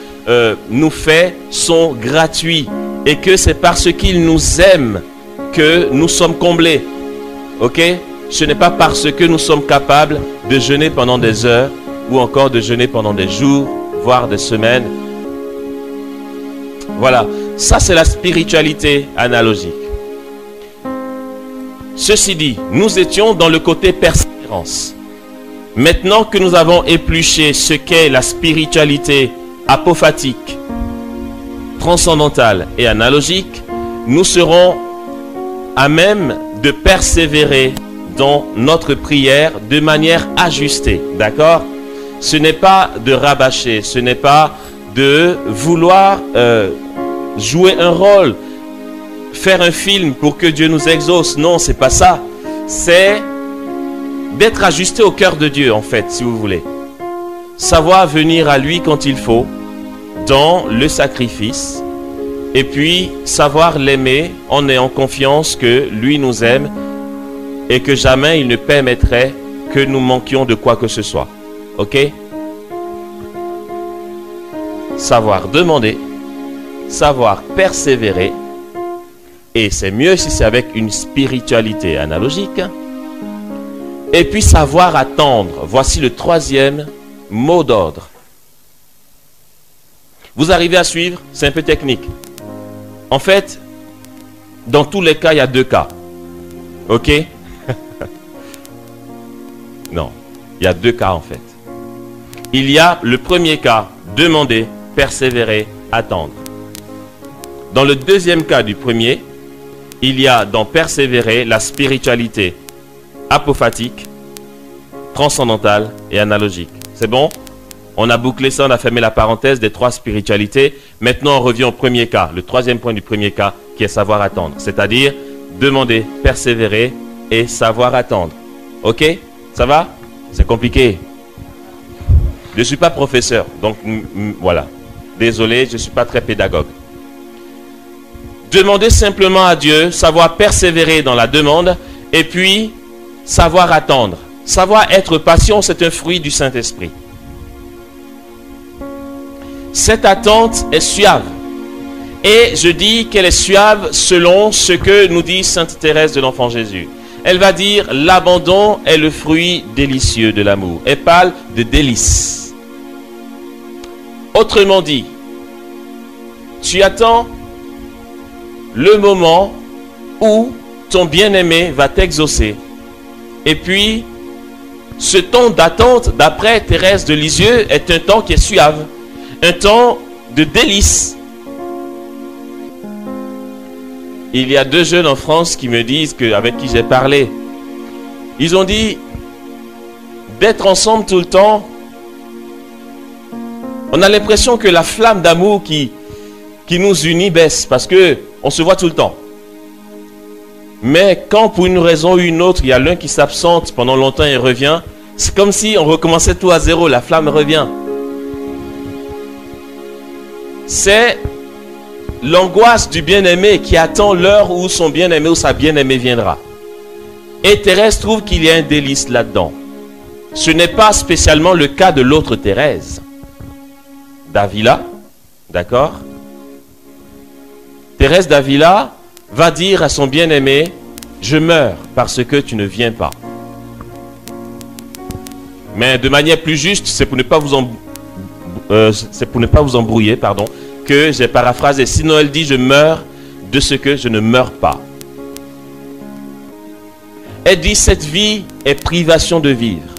S1: nous fait sont gratuits et que c'est parce qu'il nous aime que nous sommes comblés. Ok? Ce n'est pas parce que nous sommes capables de jeûner pendant des heures ou encore de jeûner pendant des jours, voire des semaines. Voilà, ça c'est la spiritualité analogique. Ceci dit, nous étions dans le côté persévérance. Maintenant que nous avons épluché ce qu'est la spiritualité apophatique, transcendantale et analogique, nous serons à même de persévérer dans notre prière de manière ajustée, d'accord? Ce n'est pas de rabâcher, ce n'est pas de vouloir jouer un rôle, faire un film pour que Dieu nous exauce. Non, c'est pas ça. C'est d'être ajusté au cœur de Dieu, en fait, si vous voulez. Savoir venir à lui quand il faut, dans le sacrifice, et puis savoir l'aimer en ayant confiance que lui nous aime et que jamais il ne permettrait que nous manquions de quoi que ce soit. Ok? Savoir demander, savoir persévérer, et c'est mieux si c'est avec une spiritualité analogique, et puis savoir attendre. Voici le 3e mot d'ordre. Vous arrivez à suivre? C'est un peu technique. En fait, dans tous les cas, il y a 2 cas. Ok? Non, il y a 2 cas en fait. Il y a le premier cas, demander, persévérer, attendre. Dans le 2e cas du premier, il y a dans persévérer la spiritualité apophatique, transcendantale et analogique. C'est bon? On a bouclé ça, on a fermé la parenthèse des 3 spiritualités. Maintenant, on revient au premier cas, le 3e point du premier cas, qui est savoir attendre. C'est-à-dire demander, persévérer et savoir attendre. Ok? Ça va? C'est compliqué. Je ne suis pas professeur, donc voilà. Désolé, je ne suis pas très pédagogue. Demander simplement à Dieu, savoir persévérer dans la demande, et puis savoir attendre. Savoir être patient, c'est un fruit du Saint-Esprit. Cette attente est suave. Et je dis qu'elle est suave selon ce que nous dit Sainte Thérèse de l'Enfant Jésus. Elle va dire, l'abandon est le fruit délicieux de l'amour. Elle parle de délices. Autrement dit, tu attends le moment où ton bien-aimé va t'exaucer. Et puis, Ce temps d'attente, d'après Thérèse de Lisieux, est un temps qui est suave, un temps de délice. Il y a 2 jeunes en France qui me disent, avec qui j'ai parlé, ils ont dit, d'être ensemble tout le temps, on a l'impression que la flamme d'amour qui nous unit baisse, parce qu'on se voit tout le temps. Mais quand pour une raison ou une autre, il y a l'un qui s'absente pendant longtemps et revient, c'est comme si on recommençait tout à zéro, la flamme revient. C'est l'angoisse du bien-aimé qui attend l'heure où son bien-aimé ou sa bien-aimée viendra. Et Thérèse trouve qu'il y a un délice là-dedans. Ce n'est pas spécialement le cas de l'autre Thérèse d'Avila, d'accord? Thérèse d'Avila va dire à son bien-aimé, je meurs parce que tu ne viens pas. Mais de manière plus juste, c'est pour ne pas vous embrouiller, pardon, que j'ai paraphrasé. Sinon elle dit, je meurs de ce que je ne meurs pas. Elle dit, cette vie est privation de vivre.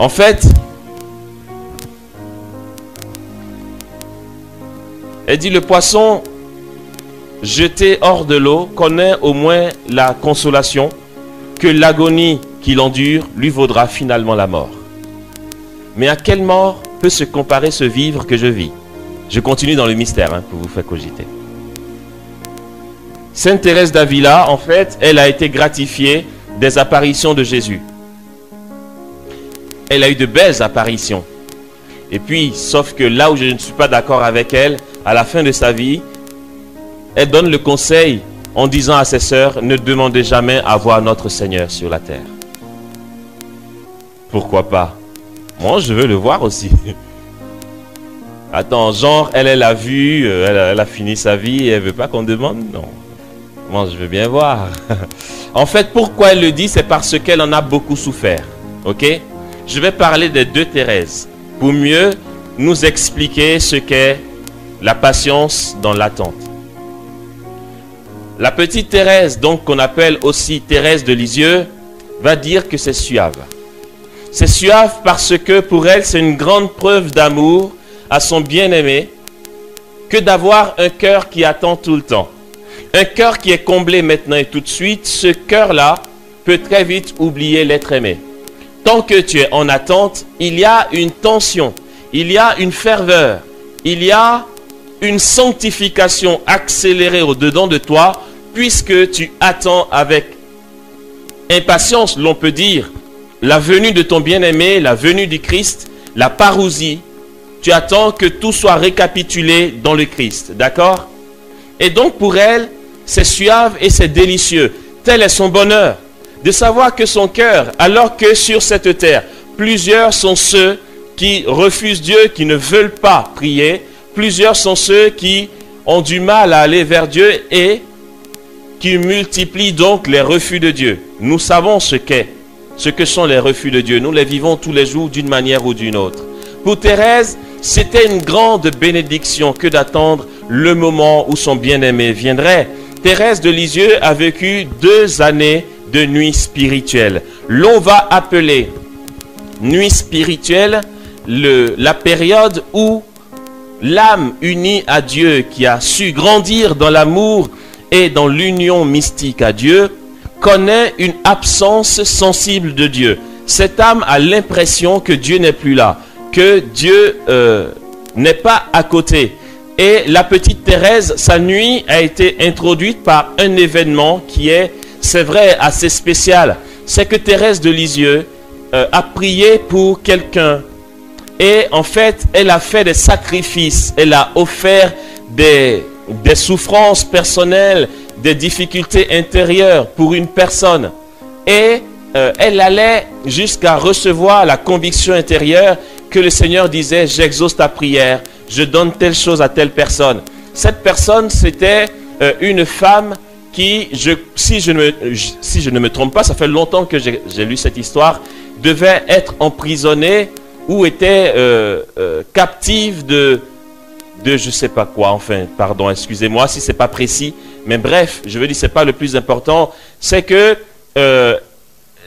S1: En fait, elle dit, le poisson jeté hors de l'eau connaît au moins la consolation que l'agonie qu'il endure lui vaudra finalement la mort. Mais à quelle mort peut se comparer ce vivre que je vis? Je continue dans le mystère pour vous faire cogiter. Sainte Thérèse d'Avila, en fait, elle a été gratifiée des apparitions de Jésus. Elle a eu de belles apparitions. Et puis, sauf que là où je ne suis pas d'accord avec elle, à la fin de sa vie, elle donne le conseil en disant à ses sœurs, ne demandez jamais à voir notre Seigneur sur la terre. Pourquoi pas? Moi, je veux le voir aussi. Attends, genre, elle l'a vu, elle a fini sa vie et elle ne veut pas qu'on demande? Non. Moi, je veux bien voir. En fait, pourquoi elle le dit? C'est parce qu'elle en a beaucoup souffert. Ok? Je vais parler des 2 Thérèse pour mieux nous expliquer ce qu'est la patience dans l'attente. La petite Thérèse, donc qu'on appelle aussi Thérèse de Lisieux, va dire que c'est suave. C'est suave parce que pour elle, c'est une grande preuve d'amour à son bien-aimé que d'avoir un cœur qui attend tout le temps. Un cœur qui est comblé maintenant et tout de suite, ce cœur-là peut très vite oublier l'être aimé. Tant que tu es en attente, il y a une tension, il y a une ferveur, il y a une sanctification accélérée au-dedans de toi, puisque tu attends avec impatience, l'on peut dire, la venue de ton bien-aimé, la venue du Christ, la parousie. Tu attends que tout soit récapitulé dans le Christ, d'accord? Et donc pour elle, c'est suave et c'est délicieux. Tel est son bonheur, de savoir que son cœur, alors que sur cette terre, plusieurs sont ceux qui refusent Dieu, qui ne veulent pas prier. Plusieurs sont ceux qui ont du mal à aller vers Dieu et qui multiplient donc les refus de Dieu. Nous savons ce que sont les refus de Dieu. Nous les vivons tous les jours d'une manière ou d'une autre. Pour Thérèse, c'était une grande bénédiction que d'attendre le moment où son bien-aimé viendrait. Thérèse de Lisieux a vécu 2 années de nuit spirituelle. L'on va appeler nuit spirituelle la période où l'âme unie à Dieu, qui a su grandir dans l'amour et dans l'union mystique à Dieu, connaît une absence sensible de Dieu. Cette âme a l'impression que Dieu n'est plus là, que Dieu n'est pas à côté. Et la petite Thérèse, sa nuit a été introduite par un événement qui est, c'est vrai, assez spécial. C'est que Thérèse de Lisieux a prié pour quelqu'un. Et en fait, elle a fait des sacrifices. Elle a offert des souffrances personnelles, des difficultés intérieures pour une personne. Et elle allait jusqu'à recevoir la conviction intérieure que le Seigneur disait, j'exauce ta prière, je donne telle chose à telle personne. Cette personne, c'était une femme qui, si je ne me trompe pas, ça fait longtemps que j'ai lu cette histoire, devait être emprisonnée ou était captive de je sais pas quoi, enfin, pardon, excusez-moi si c'est pas précis, mais bref, je veux dire, c'est pas le plus important, c'est que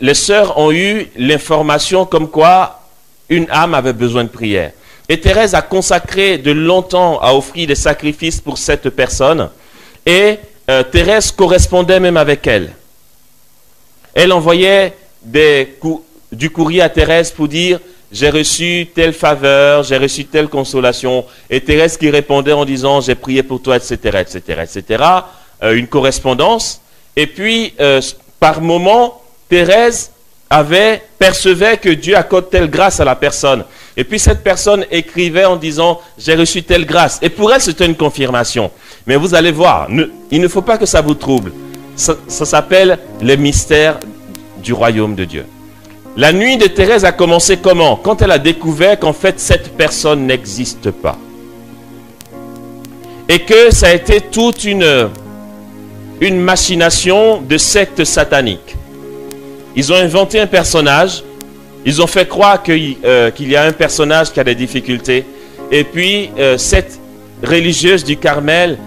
S1: les sœurs ont eu l'information comme quoi une âme avait besoin de prière. Et Thérèse a consacré de longtemps à offrir des sacrifices pour cette personne. Et Thérèse correspondait même avec elle. Elle envoyait du courrier à Thérèse pour dire « J'ai reçu telle faveur, j'ai reçu telle consolation. » Et Thérèse qui répondait en disant « J'ai prié pour toi, etc., etc., etc. » Une correspondance. Et puis, par moment, Thérèse percevait que Dieu accorde telle grâce à la personne. Et puis cette personne écrivait en disant « J'ai reçu telle grâce ». Et pour elle, c'était une confirmation. Mais vous allez voir, il ne faut pas que ça vous trouble. Ça s'appelle les mystères du royaume de Dieu. La nuit de Thérèse a commencé comment? Quand elle a découvert qu'en fait, cette personne n'existe pas. Et que ça a été toute une machination de secte satanique. Ils ont inventé un personnage, ils ont fait croire qu'il y a un personnage qui a des difficultés. Et puis, cette religieuse du Carmel,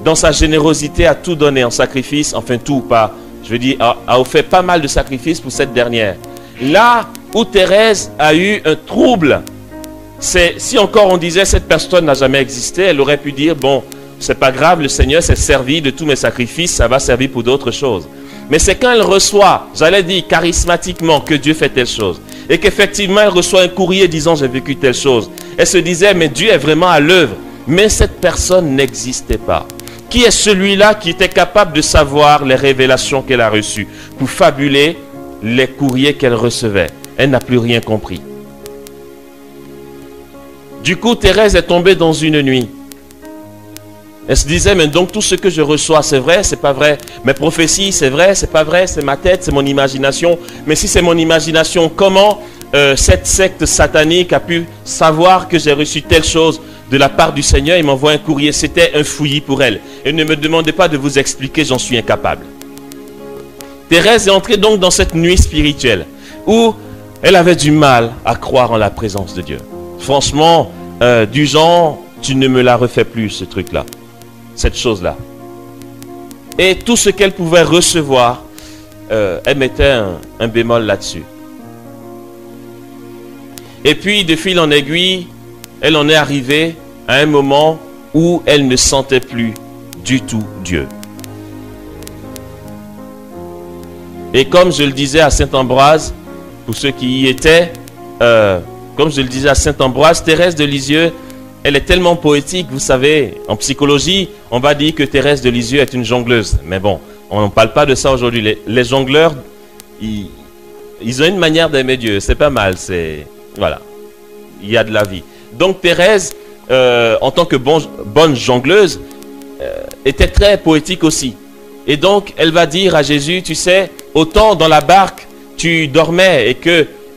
S1: dans sa générosité, a tout donné en sacrifice, enfin tout, pas, je veux dire, a offert pas mal de sacrifices pour cette dernière. Là où Thérèse a eu un trouble, c'est si encore on disait cette personne n'a jamais existé, elle aurait pu dire, bon, c'est pas grave, le Seigneur s'est servi de tous mes sacrifices, ça va servir pour d'autres choses. Mais c'est quand elle reçoit, j'allais dire charismatiquement, que Dieu fait telle chose. Et qu'effectivement, elle reçoit un courrier disant j'ai vécu telle chose. Elle se disait, mais Dieu est vraiment à l'œuvre. Mais cette personne n'existait pas. Qui est celui-là qui était capable de savoir les révélations qu'elle a reçues pour fabuler les courriers qu'elle recevait? Elle n'a plus rien compris. Du coup, Thérèse est tombée dans une nuit. Elle se disait, mais donc tout ce que je reçois, c'est vrai, c'est pas vrai. Mes prophéties, c'est vrai, c'est pas vrai, c'est ma tête, c'est mon imagination. Mais si c'est mon imagination, comment cette secte satanique a pu savoir que j'ai reçu telle chose de la part du Seigneur? Il m'envoie un courrier, c'était un fouillis pour elle. Et ne me demandez pas de vous expliquer, j'en suis incapable. Thérèse est entrée donc dans cette nuit spirituelle où elle avait du mal à croire en la présence de Dieu. Franchement, du genre, tu ne me la refais plus, ce truc-là. Cette chose-là. Et tout ce qu'elle pouvait recevoir, elle mettait un bémol là-dessus. Et puis, de fil en aiguille, elle en est arrivée à un moment où elle ne sentait plus du tout Dieu. Et comme je le disais à Saint-Ambroise, pour ceux qui y étaient, comme je le disais à Saint-Ambroise, Thérèse de Lisieux, elle est tellement poétique, vous savez, en psychologie, on va dire que Thérèse de Lisieux est une jongleuse. Mais bon, on ne parle pas de ça aujourd'hui. Les jongleurs, ils ont une manière d'aimer Dieu. C'est pas mal, voilà, il y a de la vie. Donc Thérèse, en tant que bonne jongleuse, était très poétique aussi. Et donc, elle va dire à Jésus, tu sais, autant dans la barque, tu dormais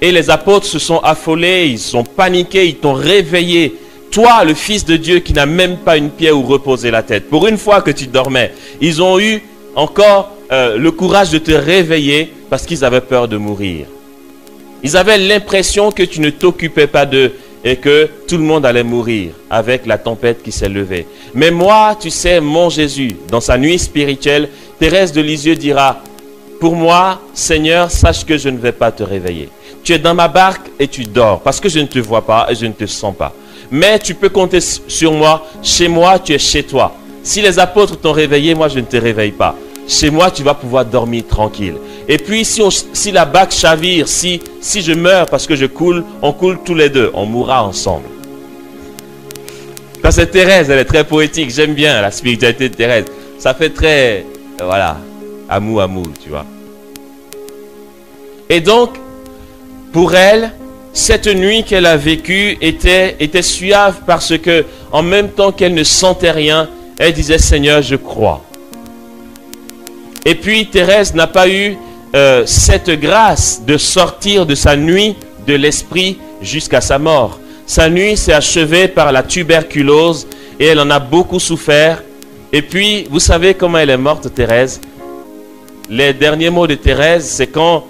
S1: et les apôtres se sont affolés, ils sont paniqués, ils t'ont réveillé. Toi, le Fils de Dieu qui n'a même pas une pierre où reposer la tête. Pour une fois que tu dormais, ils ont eu encore le courage de te réveiller parce qu'ils avaient peur de mourir. Ils avaient l'impression que tu ne t'occupais pas d'eux et que tout le monde allait mourir avec la tempête qui s'est levée. Mais moi, tu sais, mon Jésus, dans sa nuit spirituelle, Thérèse de Lisieux dira, pour moi, Seigneur, sache que je ne vais pas te réveiller. Tu es dans ma barque et tu dors parce que je ne te vois pas et je ne te sens pas. Mais tu peux compter sur moi. Chez moi, tu es chez toi. Si les apôtres t'ont réveillé, moi, je ne te réveille pas. Chez moi, tu vas pouvoir dormir tranquille. Et puis, si la barque chavire, si je meurs parce que je coule, on coule tous les deux. On mourra ensemble. Ça, c'est Thérèse. Elle est très poétique. J'aime bien la spiritualité de Thérèse. Ça fait très, voilà, amour, tu vois. Et donc, pour elle, cette nuit qu'elle a vécue était suave parce que, en même temps qu'elle ne sentait rien, elle disait, Seigneur, je crois. Et puis, Thérèse n'a pas eu cette grâce de sortir de sa nuit de l'esprit jusqu'à sa mort. Sa nuit s'est achevée par la tuberculose et elle en a beaucoup souffert. Et puis, vous savez comment elle est morte, Thérèse? Les derniers mots de Thérèse, c'est quand...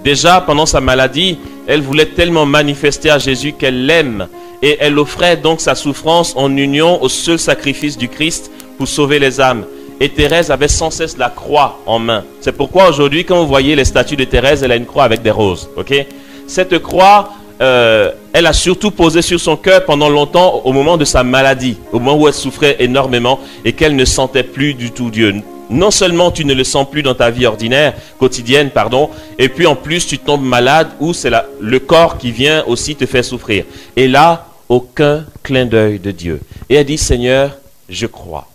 S1: déjà, pendant sa maladie, elle voulait tellement manifester à Jésus qu'elle l'aime. Et elle offrait donc sa souffrance en union au seul sacrifice du Christ pour sauver les âmes. Et Thérèse avait sans cesse la croix en main. C'est pourquoi aujourd'hui, quand vous voyez les statues de Thérèse, elle a une croix avec des roses. Okay? Cette croix, elle a surtout posé sur son cœur pendant longtemps au moment de sa maladie, au moment où elle souffrait énormément et qu'elle ne sentait plus du tout Dieu. Non seulement tu ne le sens plus dans ta vie ordinaire, quotidienne, pardon, et puis en plus tu tombes malade ou c'est le corps qui vient aussi te faire souffrir. Et là, aucun clin d'œil de Dieu. Et elle dit, Seigneur, je crois.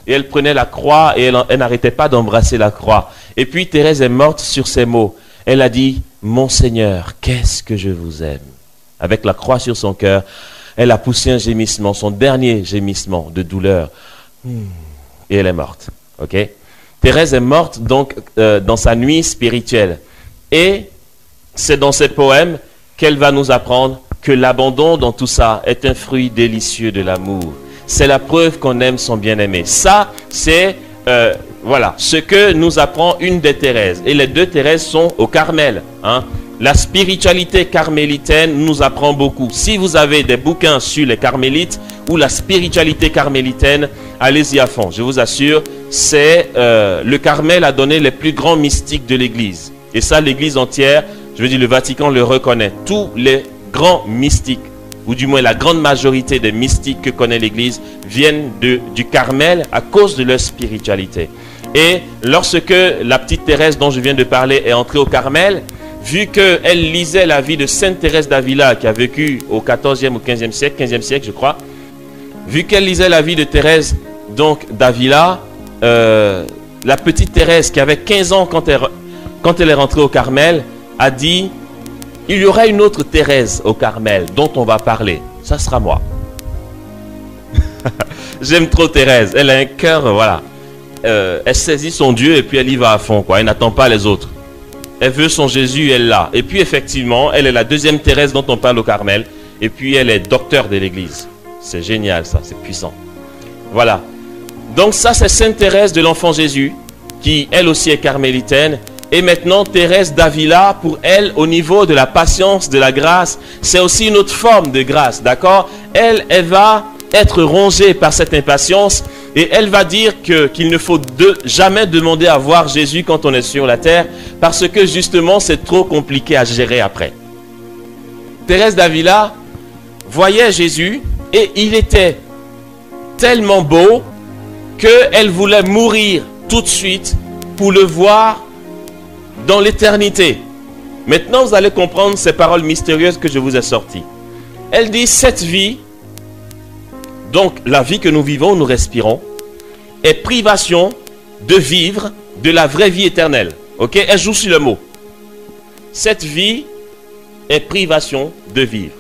S1: Et elle prenait la croix et elle n'arrêtait pas d'embrasser la croix. Et puis Thérèse est morte sur ces mots. Elle a dit, mon Seigneur, qu'est-ce que je vous aime. Avec la croix sur son cœur, elle a poussé un gémissement, son dernier gémissement de douleur. Et elle est morte. Ok? Thérèse est morte donc dans sa nuit spirituelle. Et c'est dans ses poèmes qu'elle va nous apprendre que l'abandon dans tout ça est un fruit délicieux de l'amour. C'est la preuve qu'on aime son bien-aimé. Ça, c'est voilà, ce que nous apprend une des Thérèses. Et les deux Thérèses sont au Carmel. Hein. La spiritualité carmélitaine nous apprend beaucoup. Si vous avez des bouquins sur les carmélites ou la spiritualité carmélitaine, allez-y à fond. Je vous assure, c'est le Carmel a donné les plus grands mystiques de l'Église. Et ça, l'Église entière, je veux dire, le Vatican le reconnaît. Tous les grands mystiques, ou du moins la grande majorité des mystiques que connaît l'Église, viennent du Carmel à cause de leur spiritualité. Et lorsque la petite Thérèse dont je viens de parler est entrée au Carmel, vu qu'elle lisait la vie de Sainte Thérèse d'Avila, qui a vécu au 14e ou 15e siècle je crois, vu qu'elle lisait la vie de Thérèse donc d'Avila, la petite Thérèse qui avait 15 ans quand elle est rentrée au Carmel, a dit, il y aura une autre Thérèse au Carmel dont on va parler, ça sera moi. J'aime trop Thérèse, elle a un cœur, voilà. Elle saisit son Dieu et puis elle y va à fond, quoi. Elle n'attend pas les autres. Elle veut son Jésus, elle l'a. Et puis effectivement, elle est la deuxième Thérèse dont on parle au Carmel. Et puis elle est docteur de l'Église. C'est génial ça, c'est puissant. Voilà. Donc ça c'est Sainte Thérèse de l'Enfant Jésus, qui elle aussi est carmélitaine. Et maintenant Thérèse d'Avila, pour elle, au niveau de la patience, de la grâce, c'est aussi une autre forme de grâce, d'accord? Elle va être rongée par cette impatience. Et elle va dire qu'il ne faut jamais demander à voir Jésus quand on est sur la terre, parce que justement c'est trop compliqué à gérer après. Thérèse d'Avila voyait Jésus et il était tellement beau qu'elle voulait mourir tout de suite pour le voir dans l'éternité. Maintenant vous allez comprendre ces paroles mystérieuses que je vous ai sorties. Elle dit, cette vie, donc la vie que nous vivons, nous respirons, est privation de vivre de la vraie vie éternelle. Ok? Elle joue sur le mot. Cette vie est privation de vivre.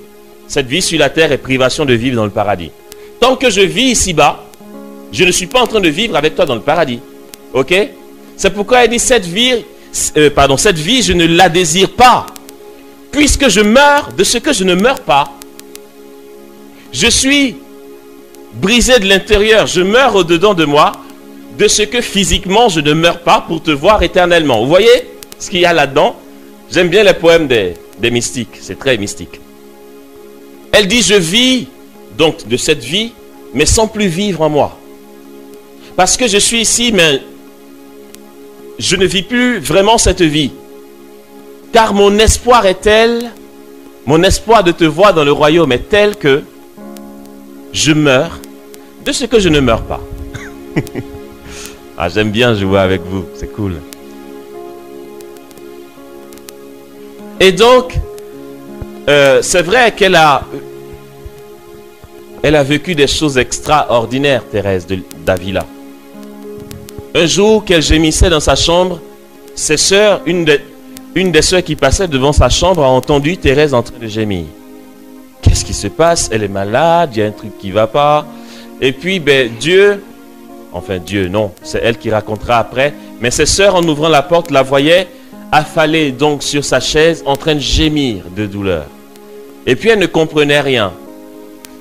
S1: Cette vie sur la terre est privation de vivre dans le paradis. Tant que je vis ici-bas, je ne suis pas en train de vivre avec toi dans le paradis. Ok? C'est pourquoi elle dit, cette vie, je ne la désire pas. Puisque je meurs de ce que je ne meurs pas. Je suis brisé de l'intérieur, je meurs au-dedans de moi, de ce que physiquement je ne meurs pas pour te voir éternellement. Vous voyez ce qu'il y a là-dedans? J'aime bien les poèmes des mystiques, c'est très mystique. Elle dit, je vis donc de cette vie, mais sans plus vivre en moi. Parce que je suis ici, mais je ne vis plus vraiment cette vie. Car mon espoir est tel, mon espoir de te voir dans le royaume est tel que je meurs de ce que je ne meurs pas. Ah, j'aime bien jouer avec vous, c'est cool. Et donc, c'est vrai qu'elle a vécu des choses extraordinaires, Thérèse d'Avila. Un jour qu'elle gémissait dans sa chambre, ses sœurs, une des sœurs qui passait devant sa chambre a entendu Thérèse en train de gémir. Qu'est-ce qui se passe? Elle est malade, il y a un truc qui ne va pas. Et puis, Dieu, non, c'est elle qui racontera après. Mais ses sœurs, en ouvrant la porte, la voyaient affalée donc sur sa chaise, en train de gémir de douleur. Et puis, elle ne comprenait rien.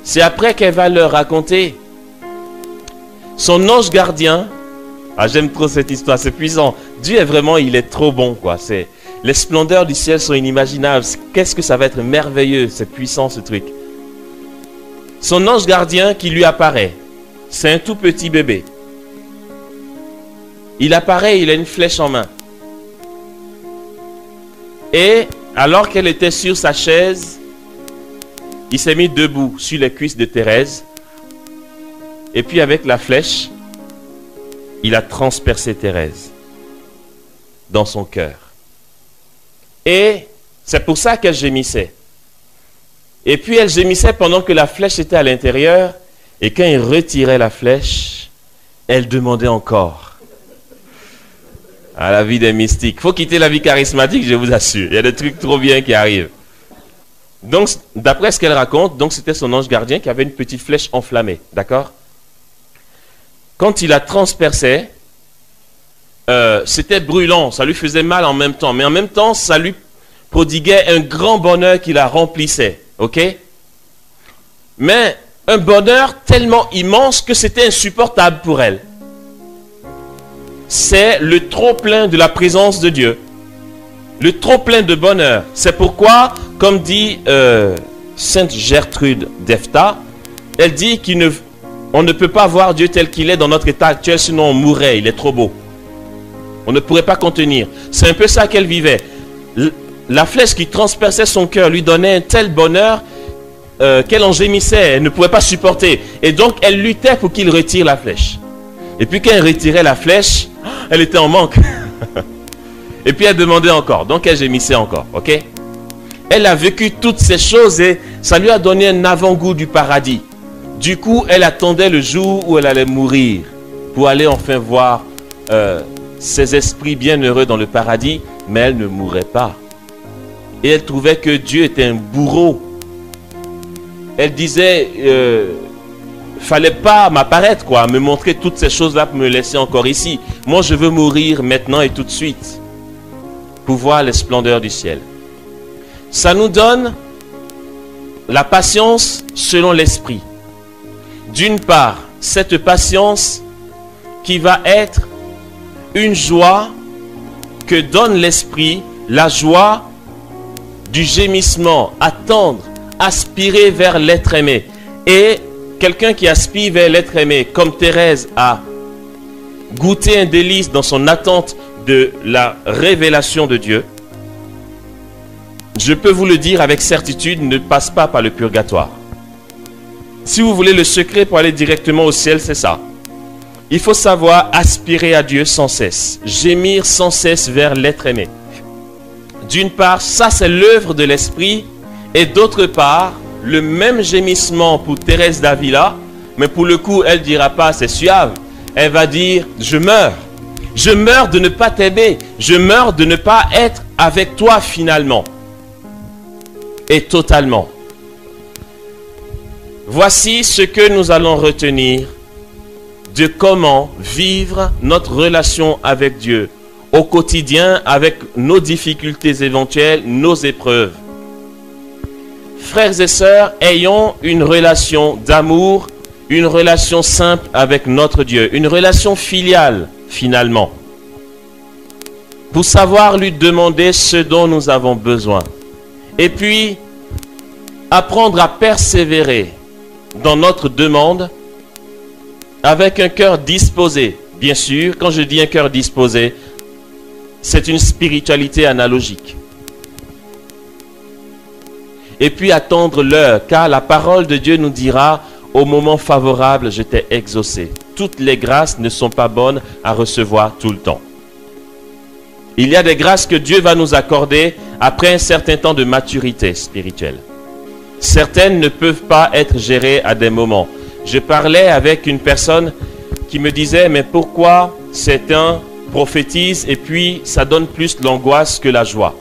S1: C'est après qu'elle va leur raconter. Son ange gardien, ah, j'aime trop cette histoire, c'est puissant. Dieu est vraiment, il est trop bon, quoi. Les splendeurs du ciel sont inimaginables. Qu'est-ce que ça va être merveilleux, c'est puissant ce truc. Son ange gardien qui lui apparaît, c'est un tout petit bébé. il apparaît, il a une flèche en main. Et alors qu'elle était sur sa chaise, il s'est mis debout sur les cuisses de Thérèse. Et puis avec la flèche, il a transpercé Thérèse dans son cœur. Et c'est pour ça qu'elle gémissait. Et puis elle gémissait pendant que la flèche était à l'intérieur. Et quand il retirait la flèche, elle demandait encore. À la vie des mystiques. Il faut quitter la vie charismatique, je vous assure. Il y a des trucs trop bien qui arrivent. Donc, d'après ce qu'elle raconte, donc c'était son ange gardien qui avait une petite flèche enflammée. D'accord? Quand il la transperçait, c'était brûlant. Ça lui faisait mal en même temps. Mais en même temps, ça lui prodiguait un grand bonheur qui la remplissait. Ok? Mais un bonheur tellement immense que c'était insupportable pour elle. C'est le trop-plein de la présence de Dieu. Le trop-plein de bonheur. C'est pourquoi, comme dit Sainte Gertrude d'Efta, elle dit qu'on ne peut pas voir Dieu tel qu'il est dans notre état actuel, sinon on mourrait, il est trop beau. On ne pourrait pas contenir. C'est un peu ça qu'elle vivait. La flèche qui transperçait son cœur lui donnait un tel bonheur qu'elle en gémissait, elle ne pouvait pas supporter. Et donc elle luttait pour qu'il retire la flèche. Et puis quand elle retirait la flèche, elle était en manque. Et puis elle demandait encore, donc elle gémissait encore, ok? Elle a vécu toutes ces choses et ça lui a donné un avant-goût du paradis. Du coup, elle attendait le jour où elle allait mourir pour aller enfin voir ses esprits bienheureux dans le paradis, mais elle ne mourrait pas. Et elle trouvait que Dieu était un bourreau. Elle disait, fallait pas m'apparaître, quoi, me montrer toutes ces choses-là pour me laisser encore ici. Moi, je veux mourir maintenant et tout de suite pour voir les splendeurs du ciel. Ça nous donne la patience selon l'esprit. D'une part, cette patience qui va être une joie que donne l'esprit, la joie du gémissement, attendre, aspirer vers l'être aimé. Et quelqu'un qui aspire vers l'être aimé, comme Thérèse a goûté un délice dans son attente de la révélation de Dieu, je peux vous le dire avec certitude, ne passe pas par le purgatoire. Si vous voulez le secret pour aller directement au ciel, c'est ça. Il faut savoir aspirer à Dieu sans cesse, gémir sans cesse vers l'être aimé. D'une part, ça c'est l'œuvre de l'esprit, et d'autre part, le même gémissement pour Thérèse d'Avila, mais pour le coup, elle ne dira pas c'est suave, elle va dire je meurs. Je meurs de ne pas t'aimer, je meurs de ne pas être avec toi finalement. Et totalement. Voici ce que nous allons retenir de comment vivre notre relation avec Dieu au quotidien avec nos difficultés éventuelles, nos épreuves. Frères et sœurs, ayons une relation d'amour, une relation simple avec notre Dieu, une relation filiale finalement, pour savoir lui demander ce dont nous avons besoin. Et puis, apprendre à persévérer dans notre demande avec un cœur disposé. Bien sûr, quand je dis un cœur disposé, c'est une spiritualité analogique. Et puis attendre l'heure, car la parole de Dieu nous dira, au moment favorable, je t'ai exaucé. Toutes les grâces ne sont pas bonnes à recevoir tout le temps. Il y a des grâces que Dieu va nous accorder après un certain temps de maturité spirituelle. Certaines ne peuvent pas être gérées à des moments. Je parlais avec une personne qui me disait, mais pourquoi certains prophétisent et puis ça donne plus l'angoisse que la joie?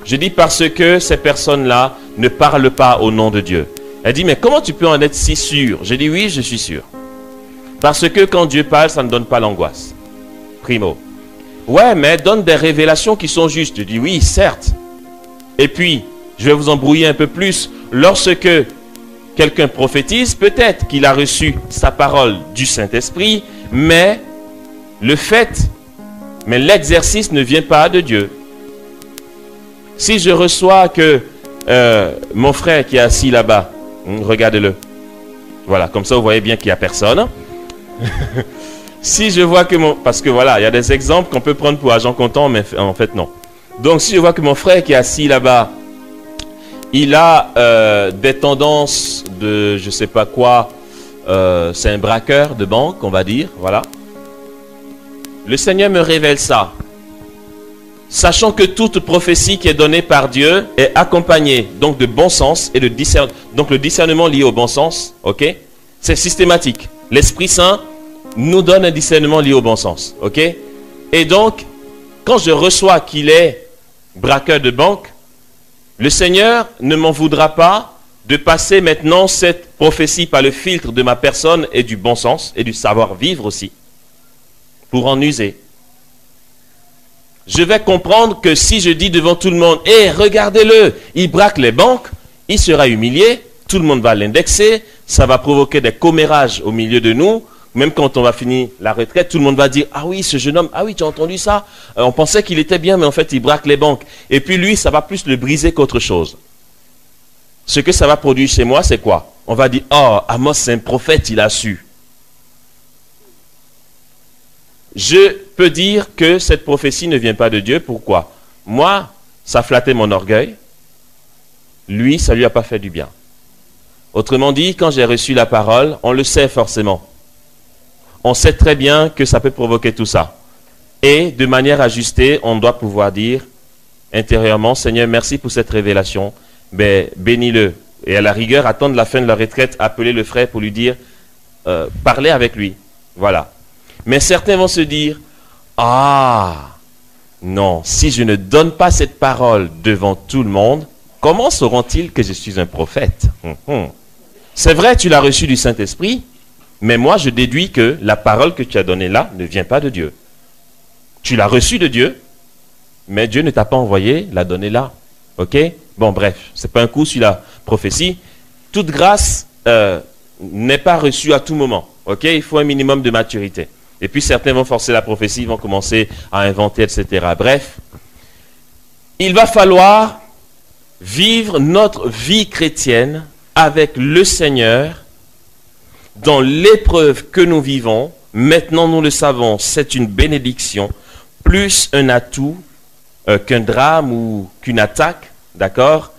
S1: Je dis parce que ces personnes-là ne parlent pas au nom de Dieu. Elle dit, mais comment tu peux en être si sûr? Je dis, oui, je suis sûr. Parce que quand Dieu parle, ça ne donne pas l'angoisse. Primo. Ouais, mais donne des révélations qui sont justes. Je dis, oui, certes. Et puis, je vais vous embrouiller un peu plus. Lorsque quelqu'un prophétise, peut-être qu'il a reçu sa parole du Saint-Esprit, mais l'exercice ne vient pas de Dieu. Si je reçois que mon frère qui est assis là-bas, regardez-le. Voilà, comme ça vous voyez bien qu'il n'y a personne. Si je vois que mon... Parce que voilà, il y a des exemples qu'on peut prendre pour argent comptant, mais en fait non. Donc si je vois que mon frère qui est assis là-bas, il a des tendances de je sais pas quoi, c'est un braqueur de banque, on va dire, voilà. Le Seigneur me révèle ça. Sachant que toute prophétie qui est donnée par Dieu est accompagnée donc de bon sens et de discernement. Donc le discernement lié au bon sens, ok? C'est systématique. L'Esprit Saint nous donne un discernement lié au bon sens, ok? Et donc, quand je reçois qu'il est braqueur de banque, le Seigneur ne m'en voudra pas de passer maintenant cette prophétie par le filtre de ma personne et du bon sens et du savoir-vivre aussi, pour en user. Je vais comprendre que si je dis devant tout le monde, hé, regardez-le, il braque les banques, il sera humilié, tout le monde va l'indexer, ça va provoquer des commérages au milieu de nous, même quand on va finir la retraite, tout le monde va dire, ah oui, ce jeune homme, ah oui, tu as entendu ça, on pensait qu'il était bien, mais en fait, il braque les banques. Et puis lui, ça va plus le briser qu'autre chose. Ce que ça va produire chez moi, c'est quoi? On va dire, oh, Amos, c'est un prophète, il a su. Je peux dire que cette prophétie ne vient pas de Dieu. Pourquoi? Moi, ça flattait mon orgueil. Lui, ça ne lui a pas fait du bien. Autrement dit, quand j'ai reçu la parole, on le sait forcément. On sait très bien que ça peut provoquer tout ça. Et de manière ajustée, on doit pouvoir dire intérieurement, Seigneur, merci pour cette révélation. Mais bénis-le. Et à la rigueur, attendre la fin de la retraite, appeler le frère pour lui dire, parler avec lui. Voilà. Mais certains vont se dire, ah, non, si je ne donne pas cette parole devant tout le monde, comment sauront-ils que je suis un prophète? C'est vrai, tu l'as reçu du Saint-Esprit, mais moi je déduis que la parole que tu as donnée là ne vient pas de Dieu. Tu l'as reçue de Dieu, mais Dieu ne t'a pas envoyé la donner là. Ok? Bon, bref, c'est pas un coup sur la prophétie. Toute grâce n'est pas reçue à tout moment. Ok? Il faut un minimum de maturité. Et puis certains vont forcer la prophétie, vont commencer à inventer, etc. Bref, il va falloir vivre notre vie chrétienne avec le Seigneur dans l'épreuve que nous vivons. Maintenant, nous le savons, c'est une bénédiction, plus un atout qu'un drame ou qu'une attaque, d'accord?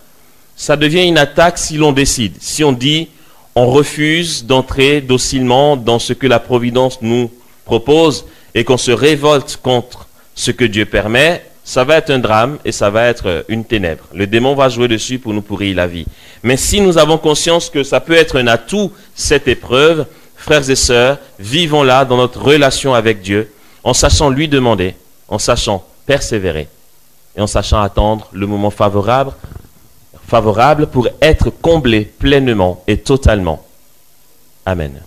S1: Ça devient une attaque si l'on décide. Si on dit, on refuse d'entrer docilement dans ce que la Providence nous propose et qu'on se révolte contre ce que Dieu permet, ça va être un drame et ça va être une ténèbre. Le démon va jouer dessus pour nous pourrir la vie. Mais si nous avons conscience que ça peut être un atout, cette épreuve, frères et sœurs, vivons-la dans notre relation avec Dieu, en sachant lui demander, en sachant persévérer et en sachant attendre le moment favorable pour être comblés pleinement et totalement. Amen.